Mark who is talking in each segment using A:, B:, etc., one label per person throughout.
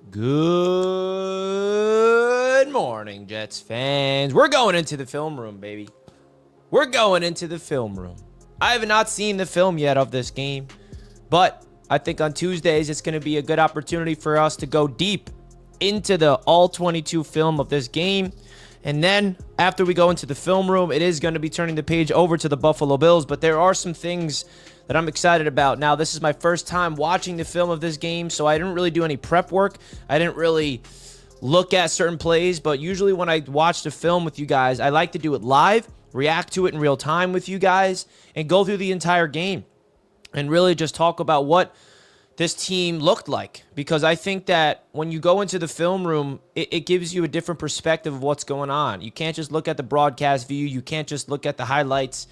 A: Good morning, Jets fans. We're going into the film room, baby. We're going into the film room. I have not seen the film yet of this game, but I think on Tuesdays it's going to be a good opportunity for us to go deep into the All-22 film of this game. And then after we go into the film room, it is going to be turning the page over to the Buffalo Bills, but there are some things that I'm excited about. Now, this is my first time watching the film of this game, so I didn't really do any prep work. I didn't really look at certain plays, but usually when I watch the film with you guys, I like to do it live, react to it in real time with you guys, and go through the entire game and really just talk about what this team looked like. Because I think that when you go into the film room, it gives you a different perspective of what's going on. You can't just look at the broadcast view. You can't just look at the highlights.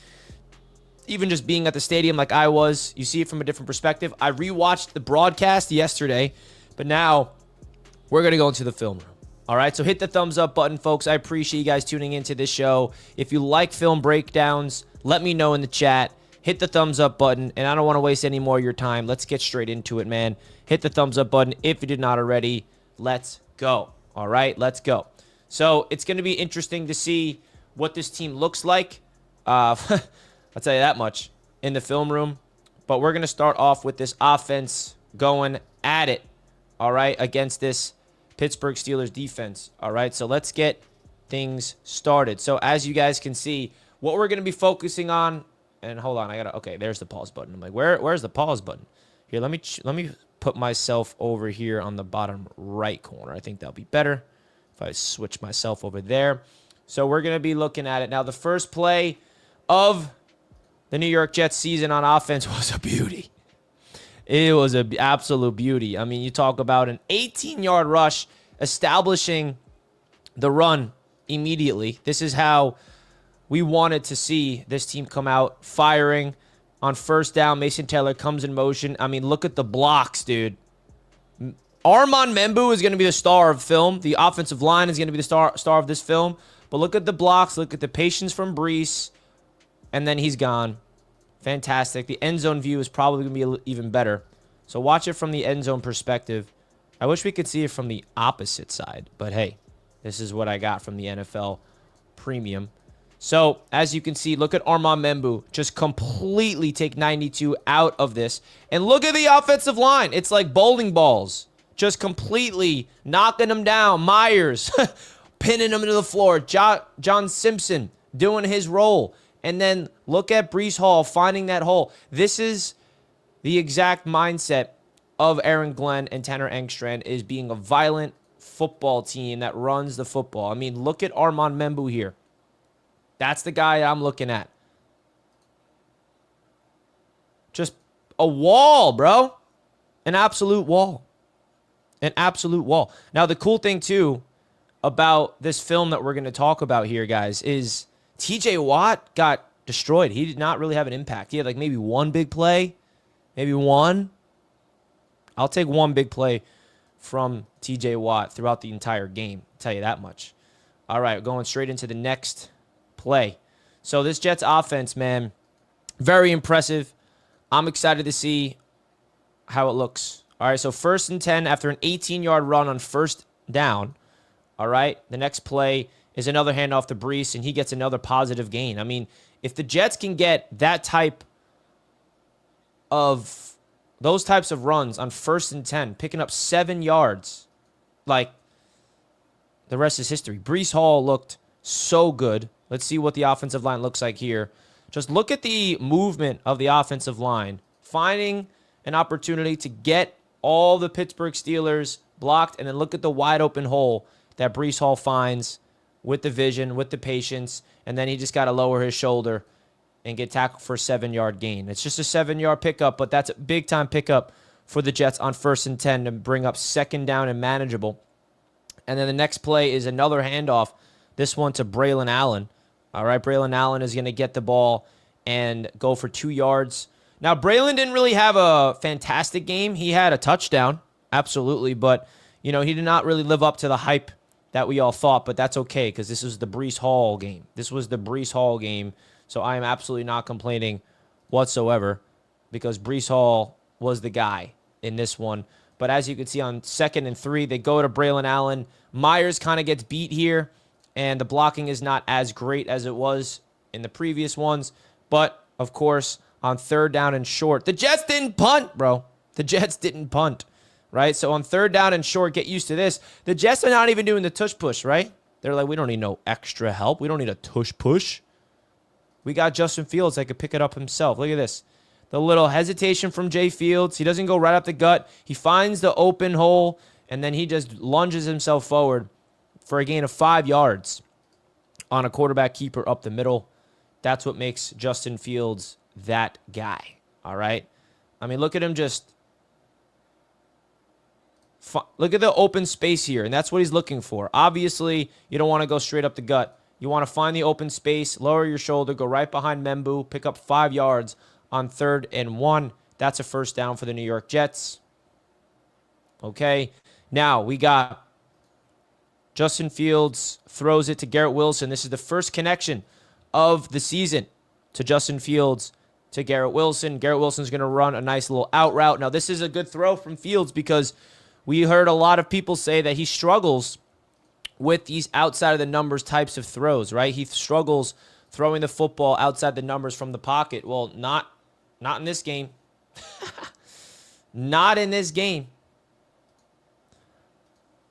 A: Even just being at the stadium like I was, you see it from a different perspective. I rewatched the broadcast yesterday, but now we're going to go into the film room. All right, so hit the thumbs up button, folks. I appreciate you guys tuning into this show. If you like film breakdowns, let me know in the chat. Hit the thumbs up button, and I don't want to waste any more of your time. Let's get straight into it, man. Hit the thumbs up button if you did not already. Let's go. All right, let's go. So it's going to be interesting to see what this team looks like. I'll tell you that much in the film room. But we're going to start off with this offense going at it, all right, against this Pittsburgh Steelers defense, all right? So let's get things started. So as you guys can see, what we're going to be focusing on, and hold on, okay, there's the pause button. I'm like, where's the pause button? Here, let me put myself over here on the bottom right corner. I think that'll be better if I switch myself over there. So we're going to be looking at it. Now, the first play of the New York Jets season on offense was a beauty. It was an absolute beauty. I mean, you talk about an 18-yard rush establishing the run immediately. This is how we wanted to see this team come out firing on first down. Mason Taylor comes in motion. I mean, look at the blocks, dude. Armand Membu is going to be the star of film. The offensive line is going to be the star of this film. But look at the blocks. Look at the patience from Breece. And then he's gone. Fantastic. The end zone view is probably going to be even better. So watch it from the end zone perspective. I wish we could see it from the opposite side. But hey, this is what I got from the NFL Premium. So as you can see, look at Armand Membu just completely take 92 out of this. And look at the offensive line. It's like bowling balls. Just completely knocking them down. Myers pinning them to the floor. John Simpson doing his role. And then look at Breece Hall finding that hole. This is the exact mindset of Aaron Glenn and Tanner Engstrand, is being a violent football team that runs the football. I mean, look at Armand Membu here. That's the guy I'm looking at. Just a wall, bro. An absolute wall. An absolute wall. Now, the cool thing, too, about this film that we're going to talk about here, guys, is TJ Watt got destroyed. He did not really have an impact. He had like maybe one big play. Maybe one. I'll take one big play from TJ Watt throughout the entire game. I'll tell you that much. All right, going straight into the next play. So this Jets offense, man, very impressive. I'm excited to see how it looks. All right, so 1st and 10 after an 18-yard run on first down. All right, the next play is another handoff to Breece, and he gets another positive gain. I mean, if the Jets can get that type of, those types of runs on 1st and 10, picking up 7 yards, like, the rest is history. Breece Hall looked so good. Let's see what the offensive line looks like here. Just look at the movement of the offensive line, finding an opportunity to get all the Pittsburgh Steelers blocked, and then look at the wide open hole that Breece Hall finds with the vision, with the patience, and then he just got to lower his shoulder and get tackled for a 7-yard gain. It's just a 7-yard pickup, but that's a big-time pickup for the Jets on 1st and 10 to bring up 2nd down and manageable. And then the next play is another handoff, this one to Braylon Allen. All right, Braylon Allen is going to get the ball and go for 2 yards. Now, Braylon didn't really have a fantastic game. He had a touchdown, absolutely, but, you know, he did not really live up to the hype that we all thought, but that's okay because this was the Breece Hall game. This was the Breece Hall game, so I am absolutely not complaining whatsoever because Breece Hall was the guy in this one. But as you can see on 2nd and 3, they go to Braylon Allen. Myers kind of gets beat here, and the blocking is not as great as it was in the previous ones. But, of course, on 3rd down and short, the Jets didn't punt, bro. The Jets didn't punt, right? So on 3rd down and short, get used to this. The Jets are not even doing the tush push, right? They're like, we don't need no extra help. We don't need a tush push. We got Justin Fields that could pick it up himself. Look at this. The little hesitation from Jay Fields. He doesn't go right up the gut. He finds the open hole, and then he just lunges himself forward for a gain of 5 yards on a quarterback keeper up the middle. That's what makes Justin Fields that guy, all right? I mean, look at him just... Look at the open space here, and that's what he's looking for. Obviously, you don't want to go straight up the gut. You want to find the open space, lower your shoulder, go right behind Membu, pick up 5 yards on 3rd and 1. That's a first down for the New York Jets. Okay, now we got Justin Fields throws it to Garrett Wilson. This is the first connection of the season to Justin Fields to Garrett Wilson. Garrett Wilson's going to run a nice little out route. Now, this is a good throw from Fields because we heard a lot of people say that he struggles with these outside of the numbers types of throws, right? He struggles throwing the football outside the numbers from the pocket. Well, not in this game. Not in this game.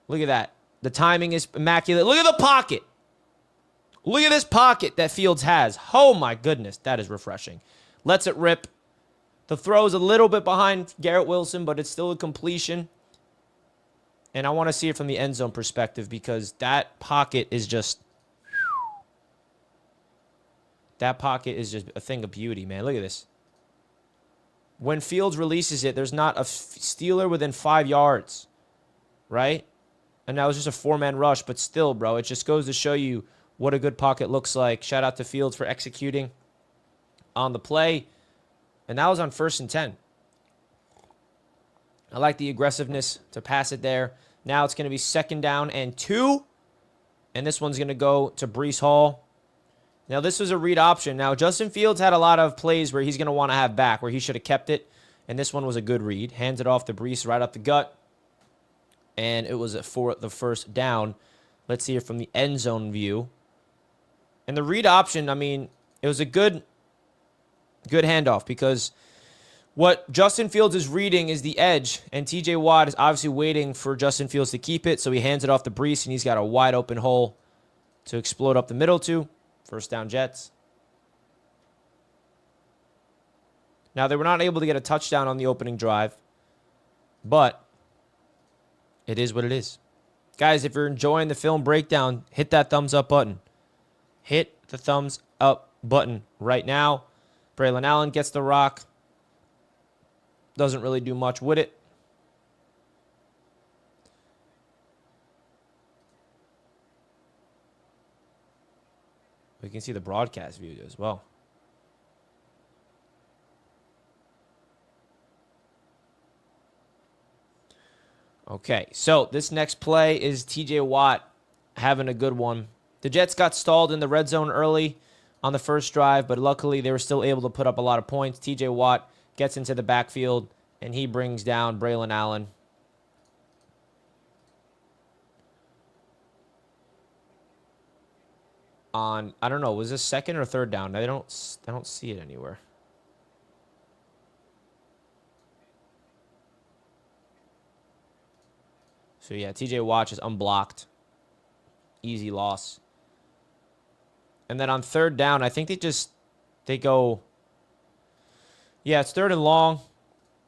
A: Look at that. The timing is immaculate. Look at the pocket. Look at this pocket that Fields has. Oh, my goodness. That is refreshing. Lets it rip. The throw is a little bit behind Garrett Wilson, but it's still a completion. And I want to see it from the end zone perspective because that pocket is just... That pocket is just a thing of beauty, man. Look at this. When Fields releases it, there's not a Steeler within 5 yards, right? And that was just a 4-man rush, but still, bro, it just goes to show you what a good pocket looks like. Shout out to Fields for executing on the play. And that was on 1st and 10. I like the aggressiveness to pass it there. Now it's going to be 2nd down and 2. And this one's going to go to Breece Hall. Now, this was a read option. Now, Justin Fields had a lot of plays where he's going to want to have back, where he should have kept it. And this one was a good read. Hands it off to Breece right up the gut. And it was for the 1st down. Let's see it from the end zone view. And the read option, I mean, it was a good handoff because what Justin Fields is reading is the edge, and TJ Watt is obviously waiting for Justin Fields to keep it, so he hands it off to Breece, and he's got a wide open hole to explode up the middle to. 1st down Jets. Now, they were not able to get a touchdown on the opening drive, but it is what it is. Guys, if you're enjoying the film breakdown, hit that thumbs up button. Hit the thumbs up button right now. Braylon Allen gets the rock. Doesn't really do much with it. We can see the broadcast view as well. Okay, so this next play is TJ Watt having a good one. The Jets got stalled in the red zone early on the first drive, but luckily they were still able to put up a lot of points. TJ Watt gets into the backfield, and he brings down Braylon Allen. On, I don't know, was this 2nd or 3rd down? I don't see it anywhere. So, yeah, TJ Watt is unblocked. Easy loss. And then on 3rd down, I think they go... Yeah, it's 3rd and long.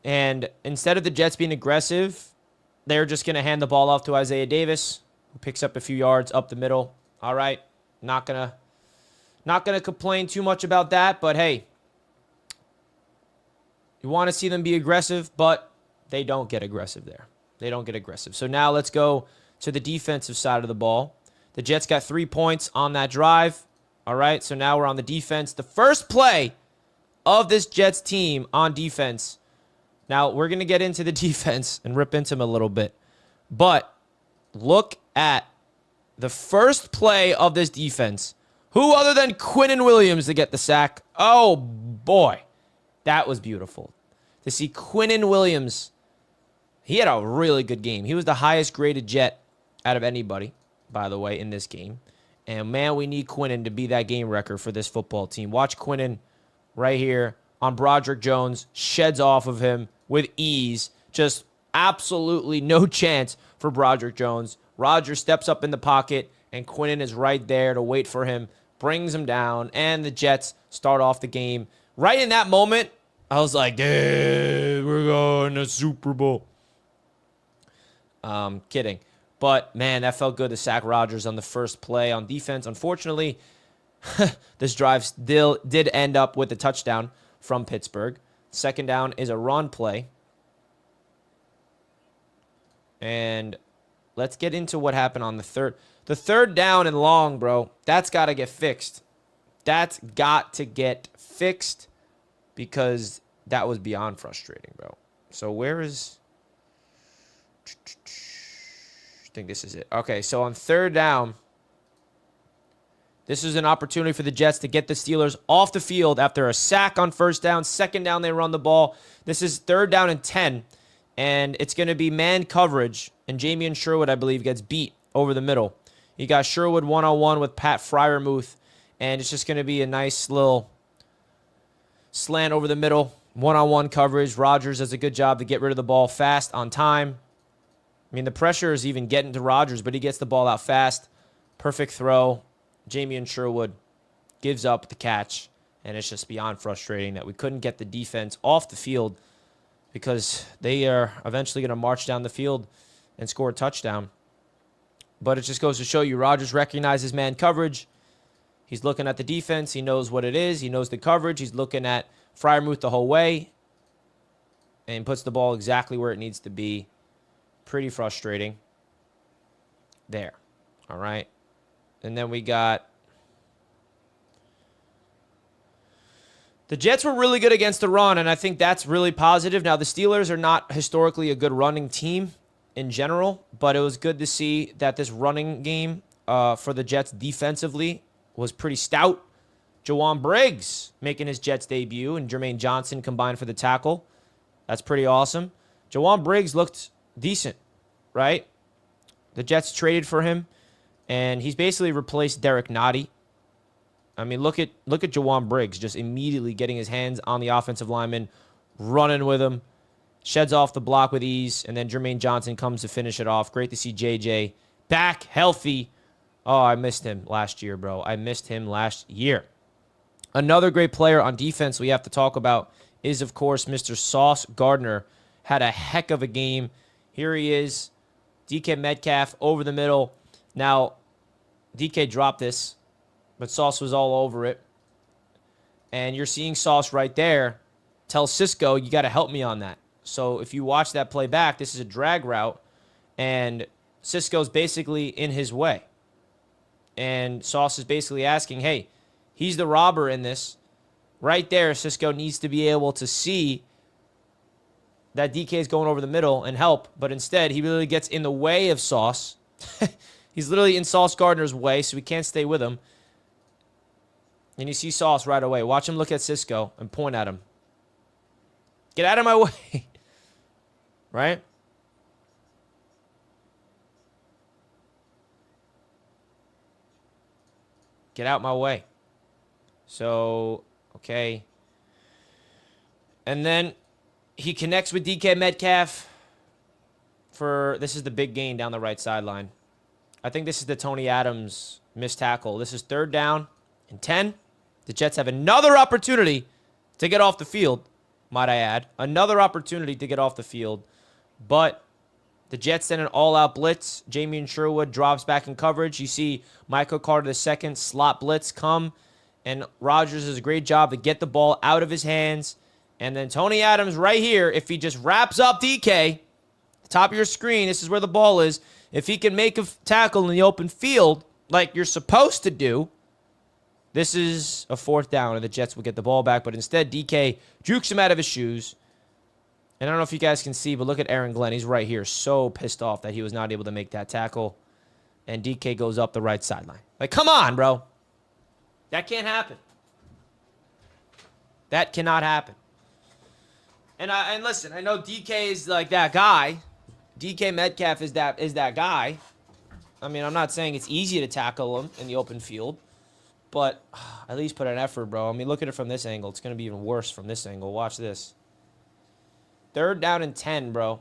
A: And instead of the Jets being aggressive, they're just going to hand the ball off to Isaiah Davis, who picks up a few yards up the middle. All right. Not gonna complain too much about that, but hey, you want to see them be aggressive, but they don't get aggressive there. They don't get aggressive. So now let's go to the defensive side of the ball. The Jets got 3 points on that drive. All right, so now we're on the defense. The first play of this Jets team on defense. Now, we're going to get into the defense and rip into them a little bit. But look at the first play of this defense. Who other than Quinnen Williams to get the sack? Oh, boy. That was beautiful. To see Quinnen Williams He had a really good game. He was the highest graded Jet out of anybody, by the way, in this game. And, man, we need Quinnen to be that game wrecker for this football team. Watch Quinnen right here on Broderick Jones. Sheds off of him with ease. Just absolutely no chance for Broderick Jones. Rodgers steps up in the pocket, and Quinnen is right there to wait for him. Brings him down, and the Jets start off the game. Right in that moment, I was like, dude, we're going to Super Bowl. Kidding. But, man, that felt good to sack Rodgers on the first play on defense. Unfortunately, this drive did end up with a touchdown from Pittsburgh. Second down is a run play. And let's get into what happened on the third. The third down and long, bro, that's got to get fixed. That's got to get fixed because that was beyond frustrating, bro. So where is... I think this is it. Okay, so on third down, this is an opportunity for the Jets to get the Steelers off the field after a sack on first down. Second down, they run the ball. This is third down and 10, and it's going to be man coverage, and Jamian Sherwood, I believe, gets beat over the middle. You got Sherwood one-on-one with Pat Freiermuth, and it's just going to be a nice little slant over the middle, one-on-one coverage. Rodgers does a good job to get rid of the ball fast on time. I mean, the pressure is even getting to Rodgers, but he gets the ball out fast. Perfect throw. Jamian Sherwood gives up the catch, and it's just beyond frustrating that we couldn't get the defense off the field because they are eventually going to march down the field and score a touchdown. But it just goes to show you Rodgers recognizes man coverage. He's looking at the defense. He knows what it is. He knows the coverage. He's looking at Freiermuth the whole way and puts the ball exactly where it needs to be. Pretty frustrating. There. All right. And then we got... The Jets were really good against the run, and I think that's really positive. Now, the Steelers are not historically a good running team in general, but it was good to see that this running game for the Jets defensively was pretty stout. Jawan Briggs making his Jets debut, and Jermaine Johnson combined for the tackle. That's pretty awesome. Jawan Briggs looked decent, right? The Jets traded for him, and he's basically replaced Derek Nottie. I mean, look at Jawan Briggs just immediately getting his hands on the offensive lineman, running with him, sheds off the block with ease, and then Jermaine Johnson comes to finish it off. Great to see JJ back, healthy. Oh, I missed him last year, bro. I missed him last year. Another great player on defense we have to talk about is, of course, Mr. Sauce Gardner. Had a heck of a game. Here he is. DK Metcalf over the middle. Now, DK dropped this, but Sauce was all over it. And you're seeing Sauce right there. Tell Cisco, you got to help me on that. So if you watch that play back, this is a drag route, and Cisco's basically in his way. And Sauce is basically asking, hey, he's the robber in this. Right there, Cisco needs to be able to see that DK is going over the middle and help, but instead he really gets in the way of Sauce. He's literally in Sauce Gardner's way, so he can't stay with him. And you see Sauce right away. Watch him look at Cisco and point at him. Get out of my way. Right? Get out my way. So, okay. And then he connects with DK Metcalf for, this is the big gain down the right sideline. I think this is the Tony Adams missed tackle. This is third down and 10. The Jets have another opportunity to get off the field, might I add. Another opportunity to get off the field. But the Jets send an all-out blitz. Jamian Sherwood drops back in coverage. You see Michael Carter II slot blitz come. And Rodgers does a great job to get the ball out of his hands. And then Tony Adams right here, if he just wraps up DK, top of your screen, this is where the ball is. If he can make a tackle in the open field like you're supposed to do, this is a fourth down, and the Jets will get the ball back. But instead, DK jukes him out of his shoes. And I don't know if you guys can see, but look at Aaron Glenn. He's right here, so pissed off that he was not able to make that tackle. And DK goes up the right sideline. Like, come on, bro. That can't happen. That cannot happen. And listen, I know DK is like that guy, DK Metcalf is that guy. I mean, I'm not saying it's easy to tackle him in the open field, but at least put an effort, bro. I mean, look at it from this angle. It's going to be even worse from this angle. Watch this. 3rd down and 10, bro.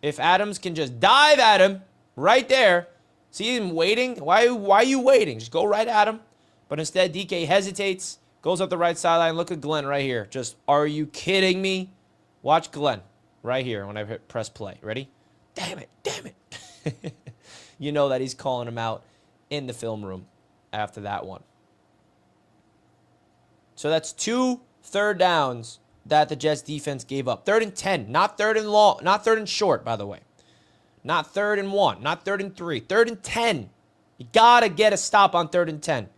A: If Adams can just dive at him right there. See him waiting? Why are you waiting? Just go right at him. But instead, DK hesitates, goes up the right sideline. Look at Glenn right here. Just, are you kidding me? Watch Glenn right here when I press play. Ready? Damn it. Damn it. You know that he's calling him out in the film room after that one. So that's 2 third downs that the Jets defense gave up. 3rd and 10, not 3rd and long, not 3rd and short, by the way. Not 3rd and 1, not 3rd and 3. 3rd and 10. You got to get a stop on 3rd and 10.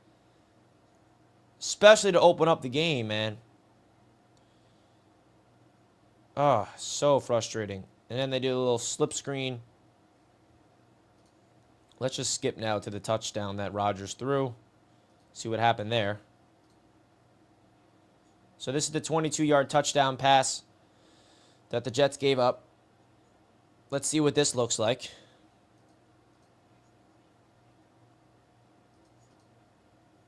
A: Especially to open up the game, man. Oh, so frustrating. And then they do a little slip screen. Let's just skip now to the touchdown that Rodgers threw. See what happened there. So this is the 22-yard touchdown pass that the Jets gave up. Let's see what this looks like.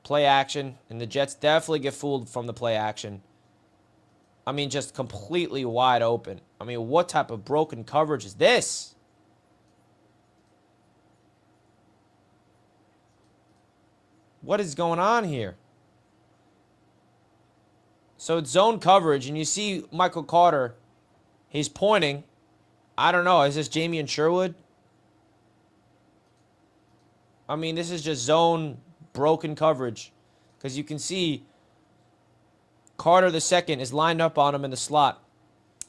A: Play action, and the Jets definitely get fooled from the play action. I mean, just completely wide open. I mean, what type of broken coverage is this? What is going on here? So it's zone coverage, and you see Michael Carter. He's pointing. I don't know. Is this Jamie and Sherwood? I mean, this is just zone broken coverage. Because you can see Carter the second is lined up on him in the slot.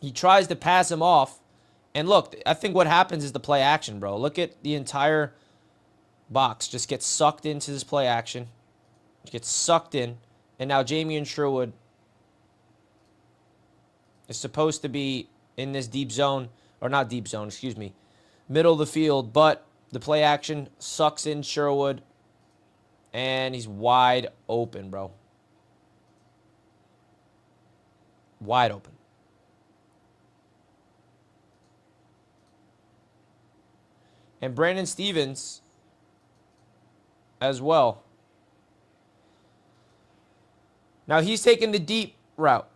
A: He tries to pass him off. And look, I think what happens is the play action, bro. Look at the entire box. Just gets sucked into this play action. Gets sucked in. And now Jamie and Sherwood is supposed to be in this deep zone. Or not deep zone, excuse me. Middle of the field. But the play action sucks in Sherwood. And he's wide open, bro. Wide open. And Brandon Stevens as well. Now he's taking the deep route,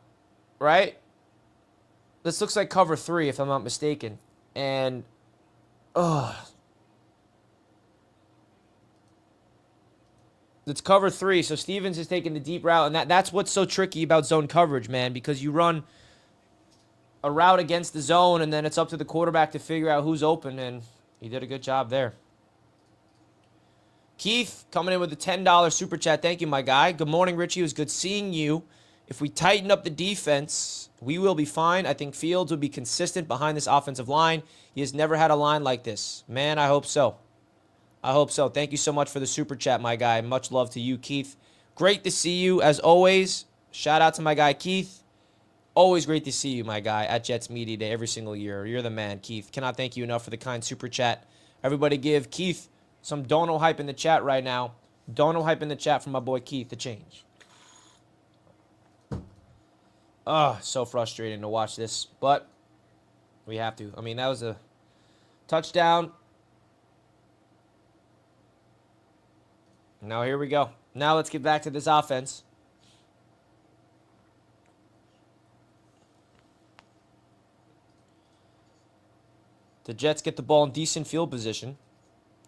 A: right? This looks like cover 3 if I'm not mistaken. And, it's cover 3, so Stevens is taking the deep route, and that's what's so tricky about zone coverage, man, because you run a route against the zone, and then it's up to the quarterback to figure out who's open, and he did a good job there. Keith coming in with a $10 super chat. Thank you, my guy. Good morning, Richie. It was good seeing you. If we tighten up the defense, we will be fine. I think Fields will be consistent behind this offensive line. He has never had a line like this. Man, I hope so. I hope so. Thank you so much for the super chat, my guy. Much love to you, Keith. Great to see you, as always. Shout out to my guy, Keith. Always great to see you, my guy, at Jets Media Day every single year. You're the man, Keith. Cannot thank you enough for the kind super chat. Everybody give Keith some dono hype in the chat right now. Dono hype in the chat from my boy Keith, the change. So frustrating to watch this, but we have to. I mean, that was a touchdown. Now here we go. Now let's get back to this offense. The Jets get the ball in decent field position.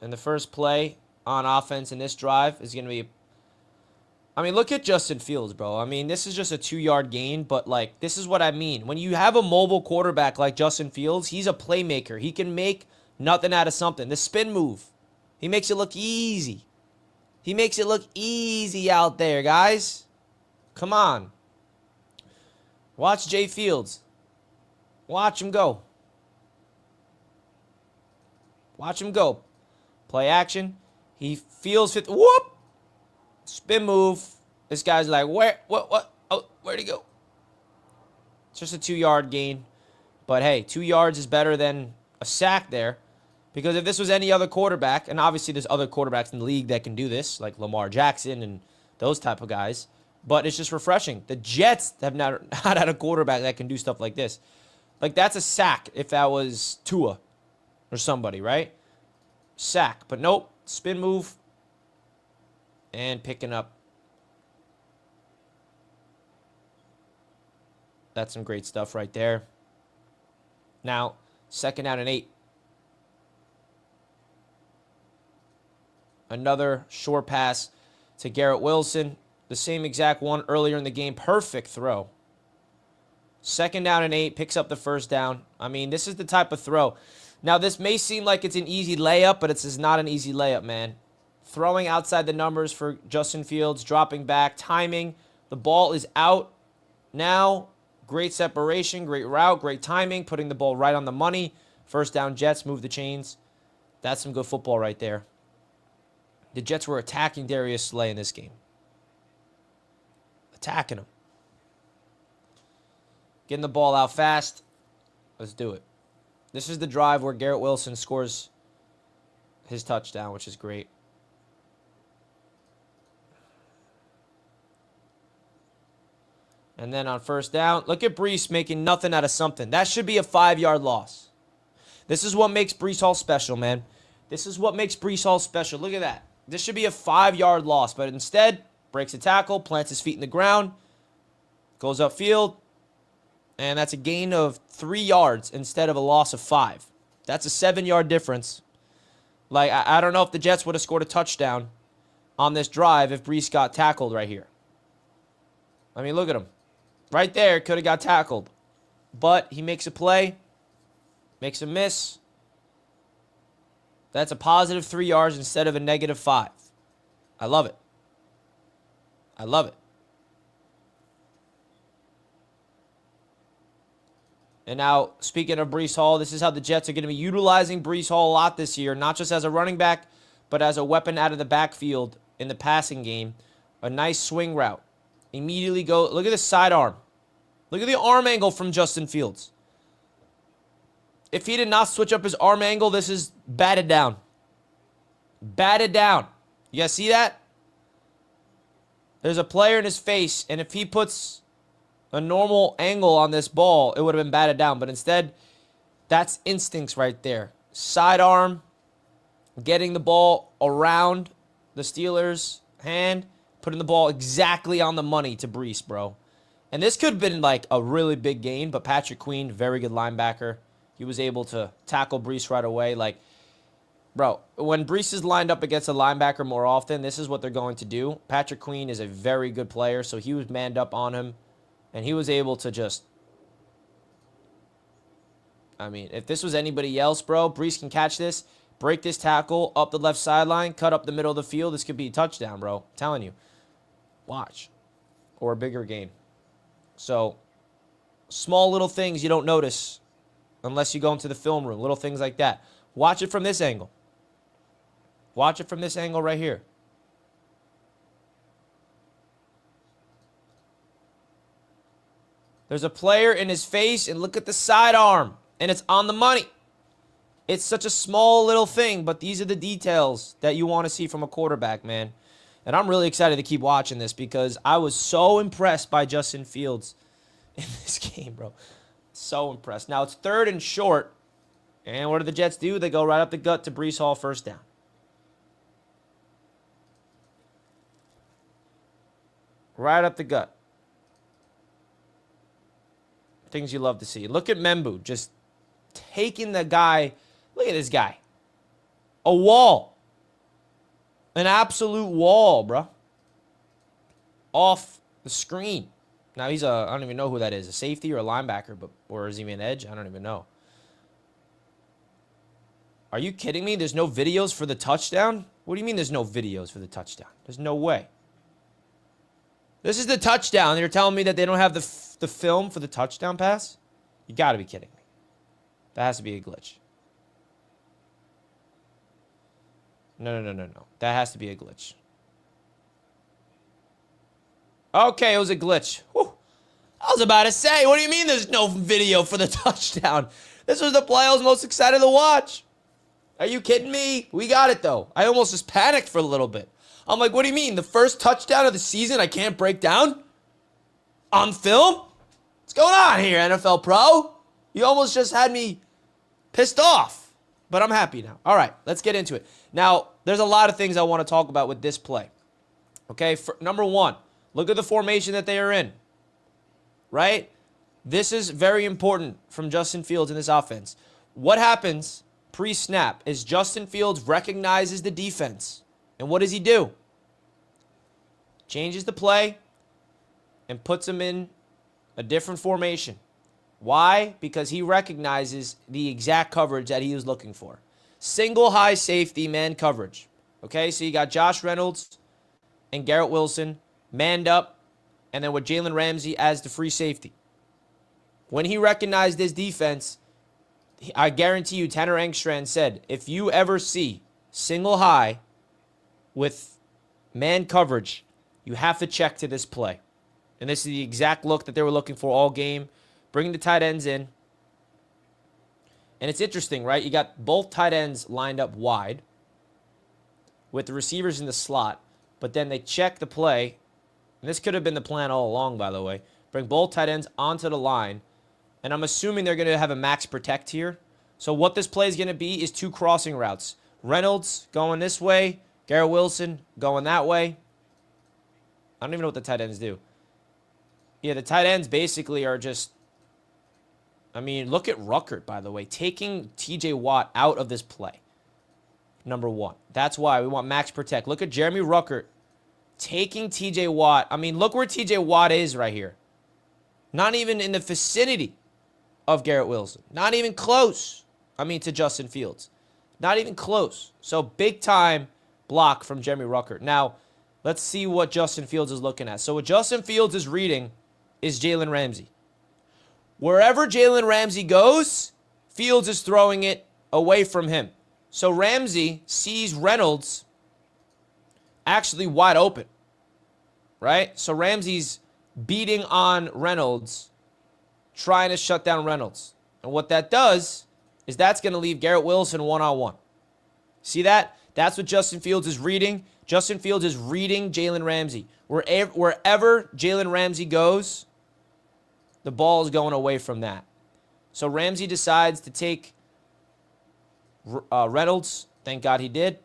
A: And the first play on offense in this drive is going to be... I mean, look at Justin Fields, bro. I mean, this is just a 2-yard gain, but, like, this is what I mean. When you have a mobile quarterback like Justin Fields, he's a playmaker. He can make nothing out of something. The spin move, he makes it look easy. He makes it look easy out there, guys. Come on. Watch Jay Fields. Watch him go. Watch him go. Play action. He feels fit. Whoop! Spin move. This guy's like, where? What? Oh, where'd he go? It's just a 2-yard gain. But hey, 2 yards is better than a sack there. Because if this was any other quarterback, and obviously there's other quarterbacks in the league that can do this, like Lamar Jackson and those type of guys. But it's just refreshing. The Jets have not had a quarterback that can do stuff like this. Like, that's a sack if that was Tua or somebody, right? Sack. But nope. Spin move. And picking up. That's some great stuff right there. Now, 2nd down and 8. Another short pass to Garrett Wilson. The same exact one earlier in the game. Perfect throw. 2nd down and 8. Picks up the 1st down. I mean, this is the type of throw. Now, this may seem like it's an easy layup, but it's not an easy layup, man. Throwing outside the numbers for Justin Fields. Dropping back. Timing. The ball is out now. Great separation. Great route. Great timing. Putting the ball right on the money. 1st down Jets. Move the chains. That's some good football right there. The Jets were attacking Darius Slay in this game. Attacking him. Getting the ball out fast. Let's do it. This is the drive where Garrett Wilson scores his touchdown, which is great. And then on 1st down, look at Breece making nothing out of something. That should be a 5-yard loss. This is what makes Breece Hall special, man. This is what makes Breece Hall special. Look at that. This should be a 5-yard loss, but instead, breaks a tackle, plants his feet in the ground, goes upfield, and that's a gain of 3 yards instead of a loss of 5. That's a 7-yard difference. Like, I don't know if the Jets would have scored a touchdown on this drive if Breece got tackled right here. I mean, look at him. Right there, could have got tackled. But he makes a play, makes a miss. That's a positive 3 yards instead of a negative 5. I love it. I love it. And now, speaking of Breece Hall, this is how the Jets are going to be utilizing Breece Hall a lot this year, not just as a running back, but as a weapon out of the backfield in the passing game. A nice swing route. Immediately go, look at the sidearm. Look at the arm angle from Justin Fields. If he did not switch up his arm angle, this is batted down. Batted down. You guys see that? There's a player in his face, and if he puts a normal angle on this ball, it would have been batted down. But instead, that's instincts right there. Sidearm, getting the ball around the Steelers' hand, putting the ball exactly on the money to Breece, bro. And this could have been like a really big gain, but Patrick Queen, very good linebacker. He was able to tackle Breece right away. Like, bro, when Breece is lined up against a linebacker more often, this is what they're going to do. Patrick Queen is a very good player, so he was manned up on him, and he was able to just... I mean, if this was anybody else, bro, Breece can catch this, break this tackle up the left sideline, cut up the middle of the field. This could be a touchdown, bro. I'm telling you. Watch. Or a bigger gain. So, small little things you don't notice unless you go into the film room. Little things like that. Watch it from this angle. Watch it from this angle right here. There's a player in his face, and look at the sidearm. And it's on the money. It's such a small little thing, but these are the details that you want to see from a quarterback, man. And I'm really excited to keep watching this because I was so impressed by Justin Fields in this game, bro. So impressed. Now, it's 3rd and short. And what do the Jets do? They go right up the gut to Breece Hall, 1st down. Right up the gut. Things you love to see. Look at Membu just taking the guy. Look at this guy. A wall. An absolute wall, bro. Off the screen. Now, he's I don't even know who that is. A safety or a linebacker, or is he an edge? I don't even know. Are you kidding me? There's no videos for the touchdown? What do you mean there's no videos for the touchdown? There's no way. This is the touchdown. You're telling me that they don't have the film for the touchdown pass? You got to be kidding me. That has to be a glitch. No. That has to be a glitch. Okay, it was a glitch. Whew. I was about to say, what do you mean there's no video for the touchdown? This was the play I was most excited to watch. Are you kidding me? We got it, though. I almost just panicked for a little bit. I'm like, what do you mean? The first touchdown of the season I can't break down? On film? What's going on here, NFL Pro? You almost just had me pissed off. But I'm happy now. All right, let's get into it. Now, there's a lot of things I want to talk about with this play. Okay, number one, look at the formation that they are in. Right? This is very important from Justin Fields in this offense. What happens pre-snap is Justin Fields recognizes the defense. And what does he do? Changes the play and puts them in a different formation. Why? Because he recognizes the exact coverage that he was looking for. Single high safety man coverage. Okay, so you got Josh Reynolds and Garrett Wilson manned up, and then with Jalen Ramsey as the free safety. When he recognized this defense, I guarantee you Tanner Engstrand said, if you ever see single high with man coverage, you have to check to this play. And this is the exact look that they were looking for all game. Bringing the tight ends in. And it's interesting, right? You got both tight ends lined up wide with the receivers in the slot. But then they check the play. And this could have been the plan all along, by the way. Bring both tight ends onto the line. And I'm assuming they're going to have a max protect here. So what this play is going to be is two crossing routes. Reynolds going this way. Garrett Wilson going that way. I don't even know what the tight ends do. Yeah, the tight ends basically are just... I mean, look at Rucker, by the way, taking TJ Watt out of this play. Number one. That's why we want max protect. Look at Jeremy Rucker taking TJ Watt. I mean, look where TJ Watt is right here. Not even in the vicinity of Garrett Wilson. Not even close. I mean, to Justin Fields. Not even close. So, big time block from Jeremy Rucker. Now, let's see what Justin Fields is looking at. So, what Justin Fields is reading is Jalen Ramsey. Wherever Jalen Ramsey goes, Fields is throwing it away from him. So Ramsey sees Reynolds actually wide open, right? So Ramsey's beating on Reynolds, trying to shut down Reynolds. And what that does is that's going to leave Garrett Wilson one-on-one. See that? That's what Justin Fields is reading. Justin Fields is reading Jalen Ramsey. Wherever Jalen Ramsey goes, the ball is going away from that. So Ramsey decides to take Reynolds. Thank God he did.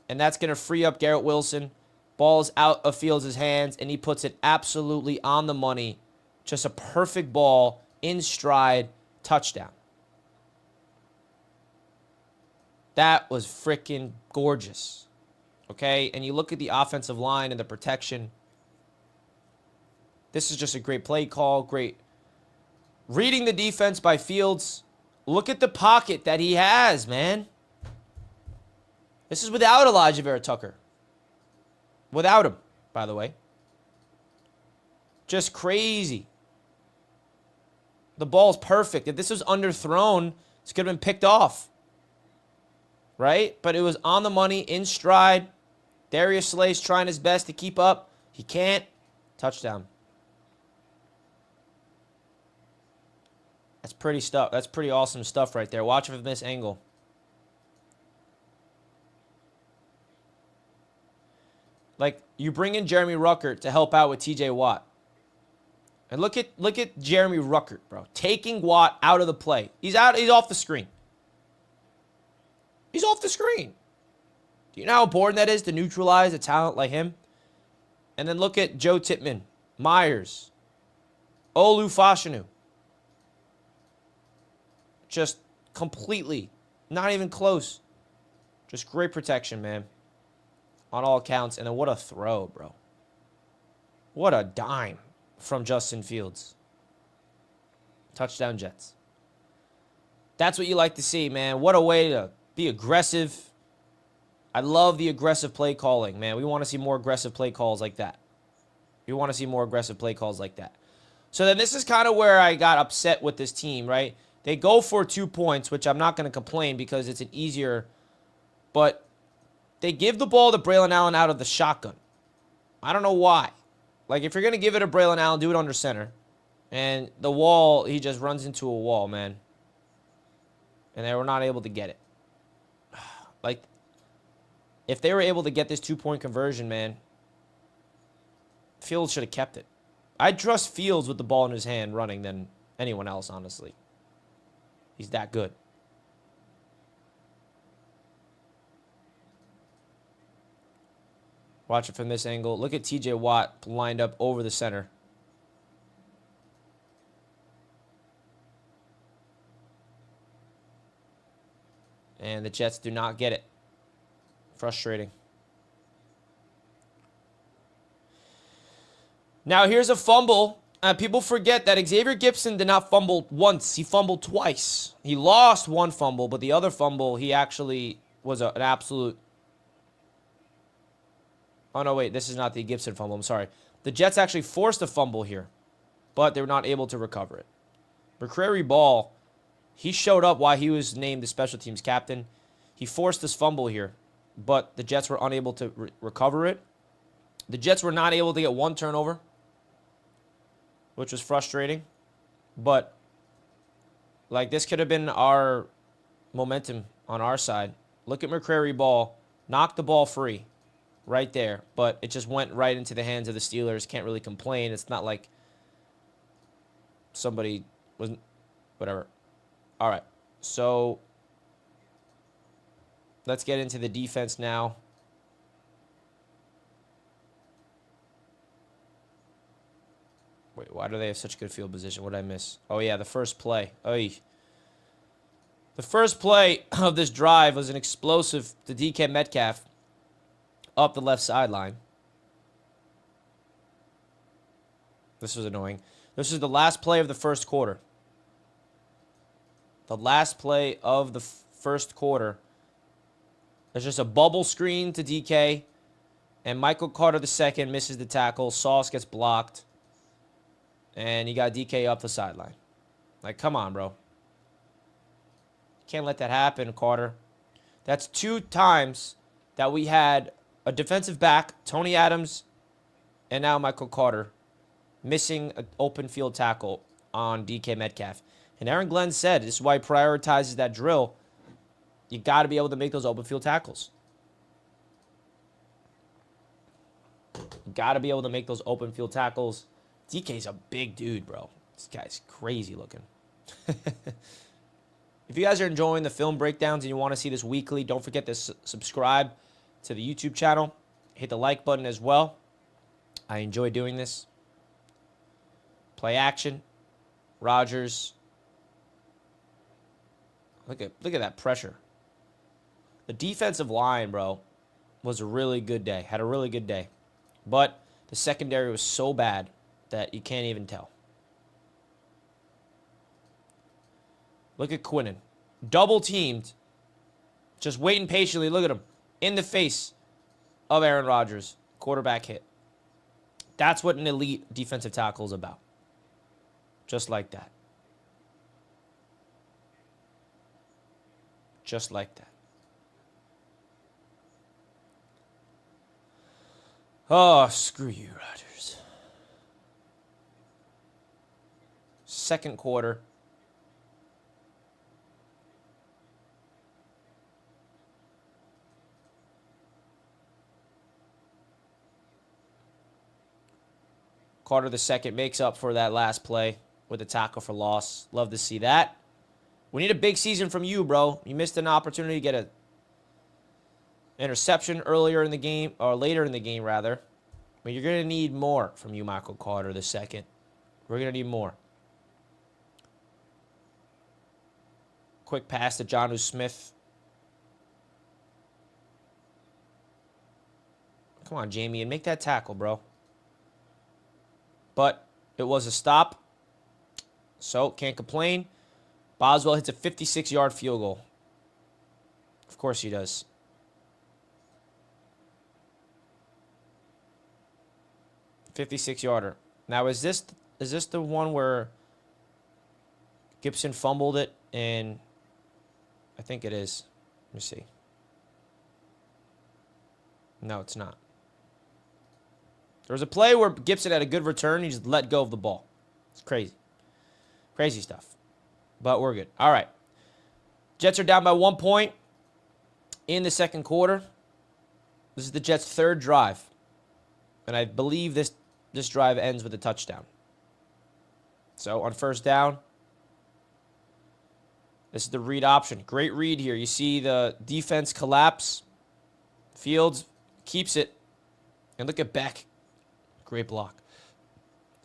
A: And that's going to free up Garrett Wilson. Ball is out of Fields' hands, and he puts it absolutely on the money. Just a perfect ball, in stride, touchdown. That was freaking gorgeous. Okay? And you look at the offensive line and the protection. This is just a great play call. Great reading the defense by Fields. Look at the pocket that he has, man. This is without Elijah Vera Tucker. Without him, by the way. Just crazy. The ball's perfect. If this was underthrown, this could have been picked off. Right? But it was on the money, in stride. Darius Slay's trying his best to keep up. He can't. Touchdown. That's pretty stuff. That's pretty awesome stuff right there. Watch from this angle. Like, you bring in Jeremy Rucker to help out with TJ Watt. And look at Jeremy Rucker, bro. Taking Watt out of the play. He's off the screen. He's off the screen. Do you know how important that is to neutralize a talent like him? And then look at Joe Tippmann, Myers, Olu Fashanu. Just completely, not even close. Just great protection, man. On all accounts. And then what a throw, bro. What a dime from Justin Fields. Touchdown Jets. That's what you like to see, man. What a way to be aggressive. I love the aggressive play calling, man. We want to see more aggressive play calls like that. We want to see more aggressive play calls like that. So then this is kind of where I got upset with this team, right? They go for 2 points, which I'm not going to complain because it's an easier, but they give the ball to Braylon Allen out of the shotgun. I don't know why. Like, if you're going to give it to Braylon Allen, do it under center. And the wall, he just runs into a wall, man. And they were not able to get it. Like, if they were able to get this 2-point conversion, man, Fields should have kept it. I'd trust Fields with the ball in his hand running than anyone else, honestly. He's that good. Watch it from this angle. Look at TJ Watt lined up over the center. And the Jets do not get it. Frustrating. Now here's a fumble. People forget that Xavier Gibson did not fumble once. He fumbled twice. He lost one fumble, but the other fumble, he actually was an absolute... Oh, no, wait. This is not the Gibson fumble. I'm sorry. The Jets actually forced a fumble here, but they were not able to recover it. McCrary Ball, he showed up while he was named the special teams captain. He forced this fumble here, but the Jets were unable to recover it. The Jets were not able to get one turnover, which was frustrating. But, like, this could have been our momentum on our side. Look at McCrary Ball. Knocked the ball free right there. But it just went right into the hands of the Steelers. Can't really complain. It's not like somebody wasn't... Whatever. All right. So, let's get into the defense now. Wait, why do they have such good field position? What did I miss? Oh, yeah, the first play. Oy. The first play of this drive was an explosive to DK Metcalf up the left sideline. This was annoying. This is the last play of the first quarter. The last play of the first quarter. There's just a bubble screen to DK, and Michael Carter II misses the tackle. Sauce gets blocked. And you got DK up the sideline. Like, come on, bro. Can't let that happen, Carter. That's 2 times that we had a defensive back, Tony Adams, and now Michael Carter, missing an open field tackle on DK Metcalf. And Aaron Glenn said this is why he prioritizes that drill. You got to be able to make those open field tackles. You got to be able to make those open field tackles. DK's a big dude, bro. This guy's crazy looking. If you guys are enjoying the film breakdowns and you want to see this weekly, don't forget to subscribe to the YouTube channel. Hit the like button as well. I enjoy doing this. Play action. Rodgers. Look at that pressure. The defensive line, bro, was a really good day. Had a really good day. But the secondary was so bad that you can't even tell. Look at Quinnen. Double teamed. Just waiting patiently. Look at him. In the face of Aaron Rodgers. Quarterback hit. That's what an elite defensive tackle is about. Just like that. Just like that. Oh, screw you, Rodgers. Second quarter. Carter II makes up for that last play with a tackle for loss. Love to see that. We need a big season from you, bro. You missed an opportunity to get an interception earlier in the game, or later in the game, rather. But you're going to need more from you, Michael Carter II. We're going to need more. Quick pass to Jonnu Smith. Come on, Jamie, and make that tackle, bro. But it was a stop, so can't complain. Boswell hits a 56-yard field goal. Of course he does. $56-yarder. Now, is this the one where Gibson fumbled it? And I think it is. Let me see. No, it's not. There was a play where Gibson had a good return. He just let go of the ball. It's crazy. Crazy stuff. But we're good. All right. Jets are down by 1 point in the second quarter. This is the Jets' third drive. And I believe this drive ends with a touchdown. So on first down, This is the read option. Great read here. You see the defense collapse. Fields keeps it. And look at Beck. Great block.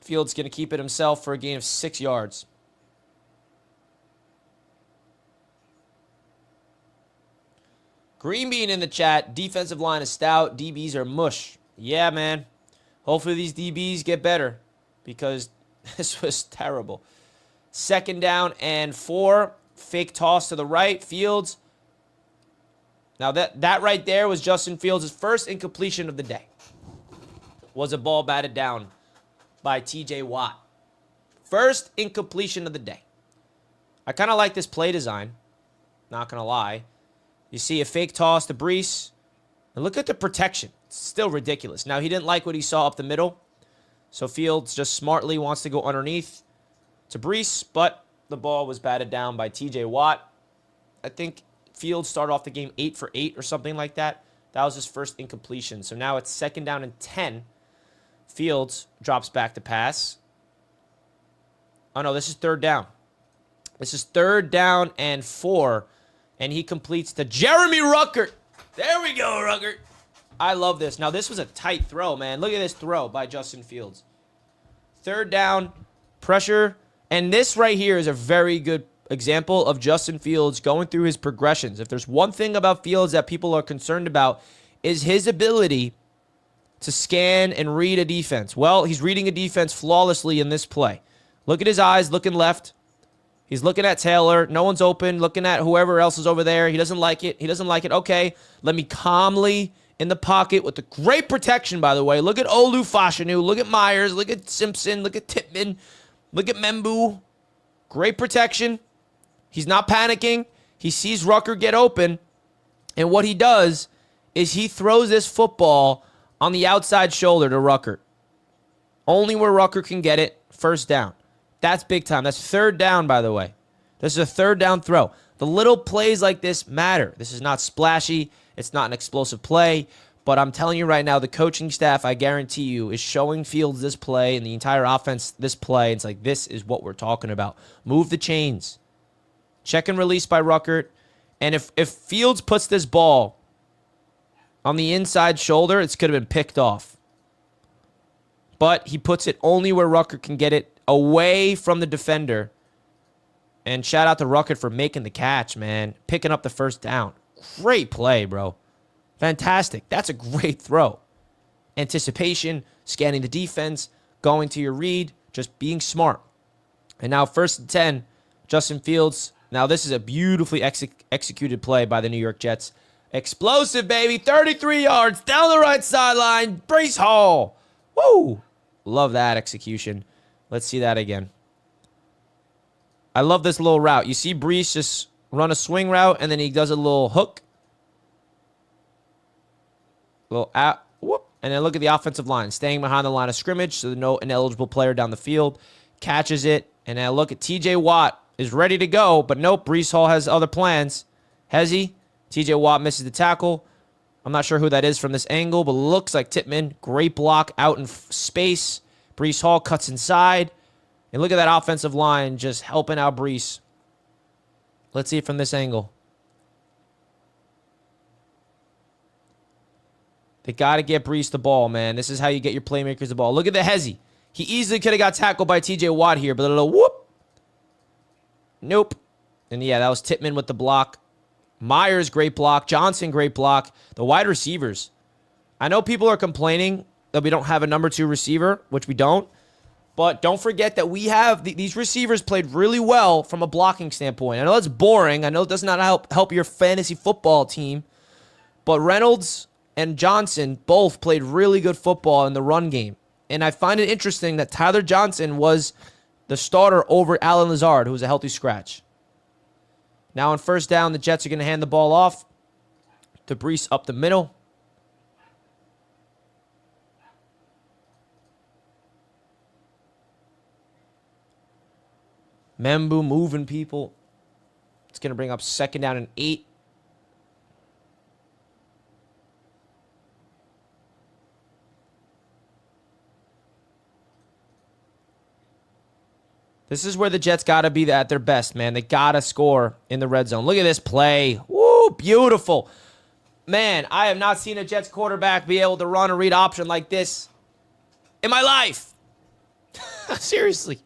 A: Fields going to keep it himself for a gain of 6 yards. Green Bean in the chat. Defensive line is stout. DBs are mush. Yeah, man. Hopefully these DBs get better because this was terrible. 2nd down and 4. Fake toss to the right. Fields. Now that right there was Justin Fields' first incompletion of the day. Was a ball batted down by TJ Watt. First incompletion of the day. I kind of like this play design. Not going to lie. You see a fake toss to Breece. And look at the protection. It's still ridiculous. Now, he didn't like what he saw up the middle. So Fields just smartly wants to go underneath to Breece. But the ball was batted down by TJ Watt. I think Fields started off the game 8 for 8 or something like that. That was his first incompletion. So now it's 2nd down and 10. Fields drops back to pass. Oh, no, this is 3rd down. This is 3rd down and 4. And he completes to Jeremy Rucker. There we go, Rucker. I love this. Now, this was a tight throw, man. Look at this throw by Justin Fields. 3rd down, pressure. And this right here is a very good example of Justin Fields going through his progressions. If there's one thing about Fields that people are concerned about is his ability to scan and read a defense. Well, he's reading a defense flawlessly in this play. Look at his eyes looking left. He's looking at Taylor. No one's open. Looking at whoever else is over there. He doesn't like it. He doesn't like it. Okay, let me calmly in the pocket with the great protection, by the way. Look at Olu Fashanu. Look at Myers. Look at Simpson. Look at Tippmann. Look at Membu. Great protection. He's not panicking. He sees Rucker get open. And what he does is he throws this football on the outside shoulder to Rucker. Only where Rucker can get it. 1st down. That's big time. That's 3rd down, by the way. This is a 3rd down throw. The little plays like this matter. This is not splashy. It's not an explosive play. But I'm telling you right now, the coaching staff, I guarantee you, is showing Fields this play and the entire offense this play. It's like, this is what we're talking about. Move the chains. Check and release by Rucker. And if Fields puts this ball on the inside shoulder, it could have been picked off. But he puts it only where Rucker can get it, away from the defender. And shout out to Rucker for making the catch, man. Picking up the 1st down. Great play, bro. Fantastic. That's a great throw. Anticipation, scanning the defense, going to your read, just being smart. And now 1st and 10, Justin Fields. Now this is a beautifully executed play by the New York Jets. Explosive, baby. 33 yards down the right sideline. Breece Hall. Woo! Love that execution. Let's see that again. I love this little route. You see Breece just run a swing route, and then he does a little hook. Little out. Whoop. And then look at the offensive line. Staying behind the line of scrimmage, so there's no ineligible player down the field. Catches it. And now look at TJ Watt is ready to go, but nope, Breece Hall has other plans. Has he? TJ Watt misses the tackle. I'm not sure who that is from this angle, but looks like Tippmann. Great block out in space. Breece Hall cuts inside. And look at that offensive line just helping out Breece. Let's see it from this angle. They got to get Breece the ball, man. This is how you get your playmakers the ball. Look at the hezzy. He easily could have got tackled by TJ Watt here, but a little whoop. Nope. And yeah, that was Tippmann with the block. Myers, great block. Johnson, great block. The wide receivers. I know people are complaining that we don't have a number 2 receiver, which we don't. But don't forget that we have these receivers played really well from a blocking standpoint. I know it's boring. I know it does not help your fantasy football team. But Reynolds and Johnson both played really good football in the run game. And I find it interesting that Tyler Johnson was the starter over Allen Lazard, who was a healthy scratch. Now on 1st down, the Jets are going to hand the ball off to Breece up the middle. Membu moving people. It's going to bring up 2nd down and 8. This is where the Jets got to be at their best, man. They got to score in the red zone. Look at this play. Woo, beautiful. Man, I have not seen a Jets quarterback be able to run a read option like this in my life. Seriously.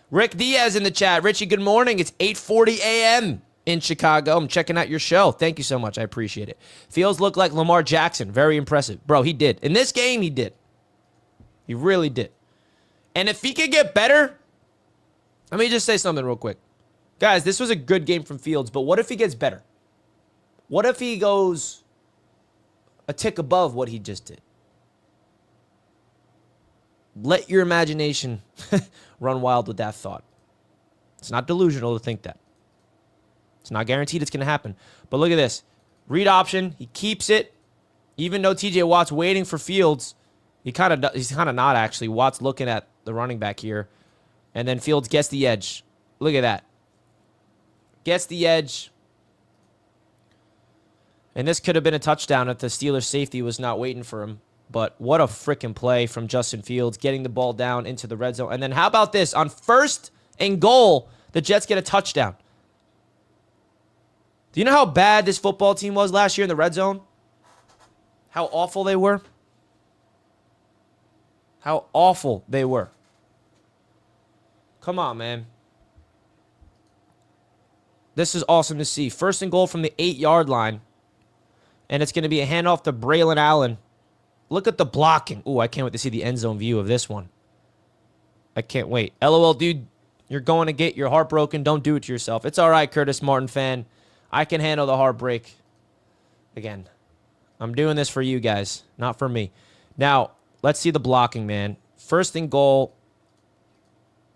A: Rick Diaz in the chat. Richie, good morning. It's 8:40 a.m. in Chicago. I'm checking out your show. Thank you so much. I appreciate it. Fields looked like Lamar Jackson. Very impressive. Bro, he did. In this game, he did. He really did. And if he could get better, let me just say something real quick. Guys, this was a good game from Fields, but what if he gets better? What if he goes a tick above what he just did? Let your imagination run wild with that thought. It's not delusional to think that. It's not guaranteed it's going to happen. But look at this. Read option. He keeps it. Even though TJ Watt's waiting for Fields, he's kind of not actually. Watt's looking at the running back here. And then Fields gets the edge. Look at that. Gets the edge. And this could have been a touchdown if the Steelers safety was not waiting for him. But what a freaking play from Justin Fields, getting the ball down into the red zone. And then how about this? On 1st and goal, the Jets get a touchdown. Do you know how bad this football team was last year in the red zone? How awful they were? How awful they were. Come on, man. This is awesome to see. 1st and goal from the 8-yard line. And it's going to be a handoff to Braylon Allen. Look at the blocking. Ooh, I can't wait to see the end zone view of this one. I can't wait. LOL, dude, you're going to get your heart broken. Don't do it to yourself. It's all right, Curtis Martin fan. I can handle the heartbreak. Again, I'm doing this for you guys, not for me. Now, let's see the blocking, man. 1st and goal.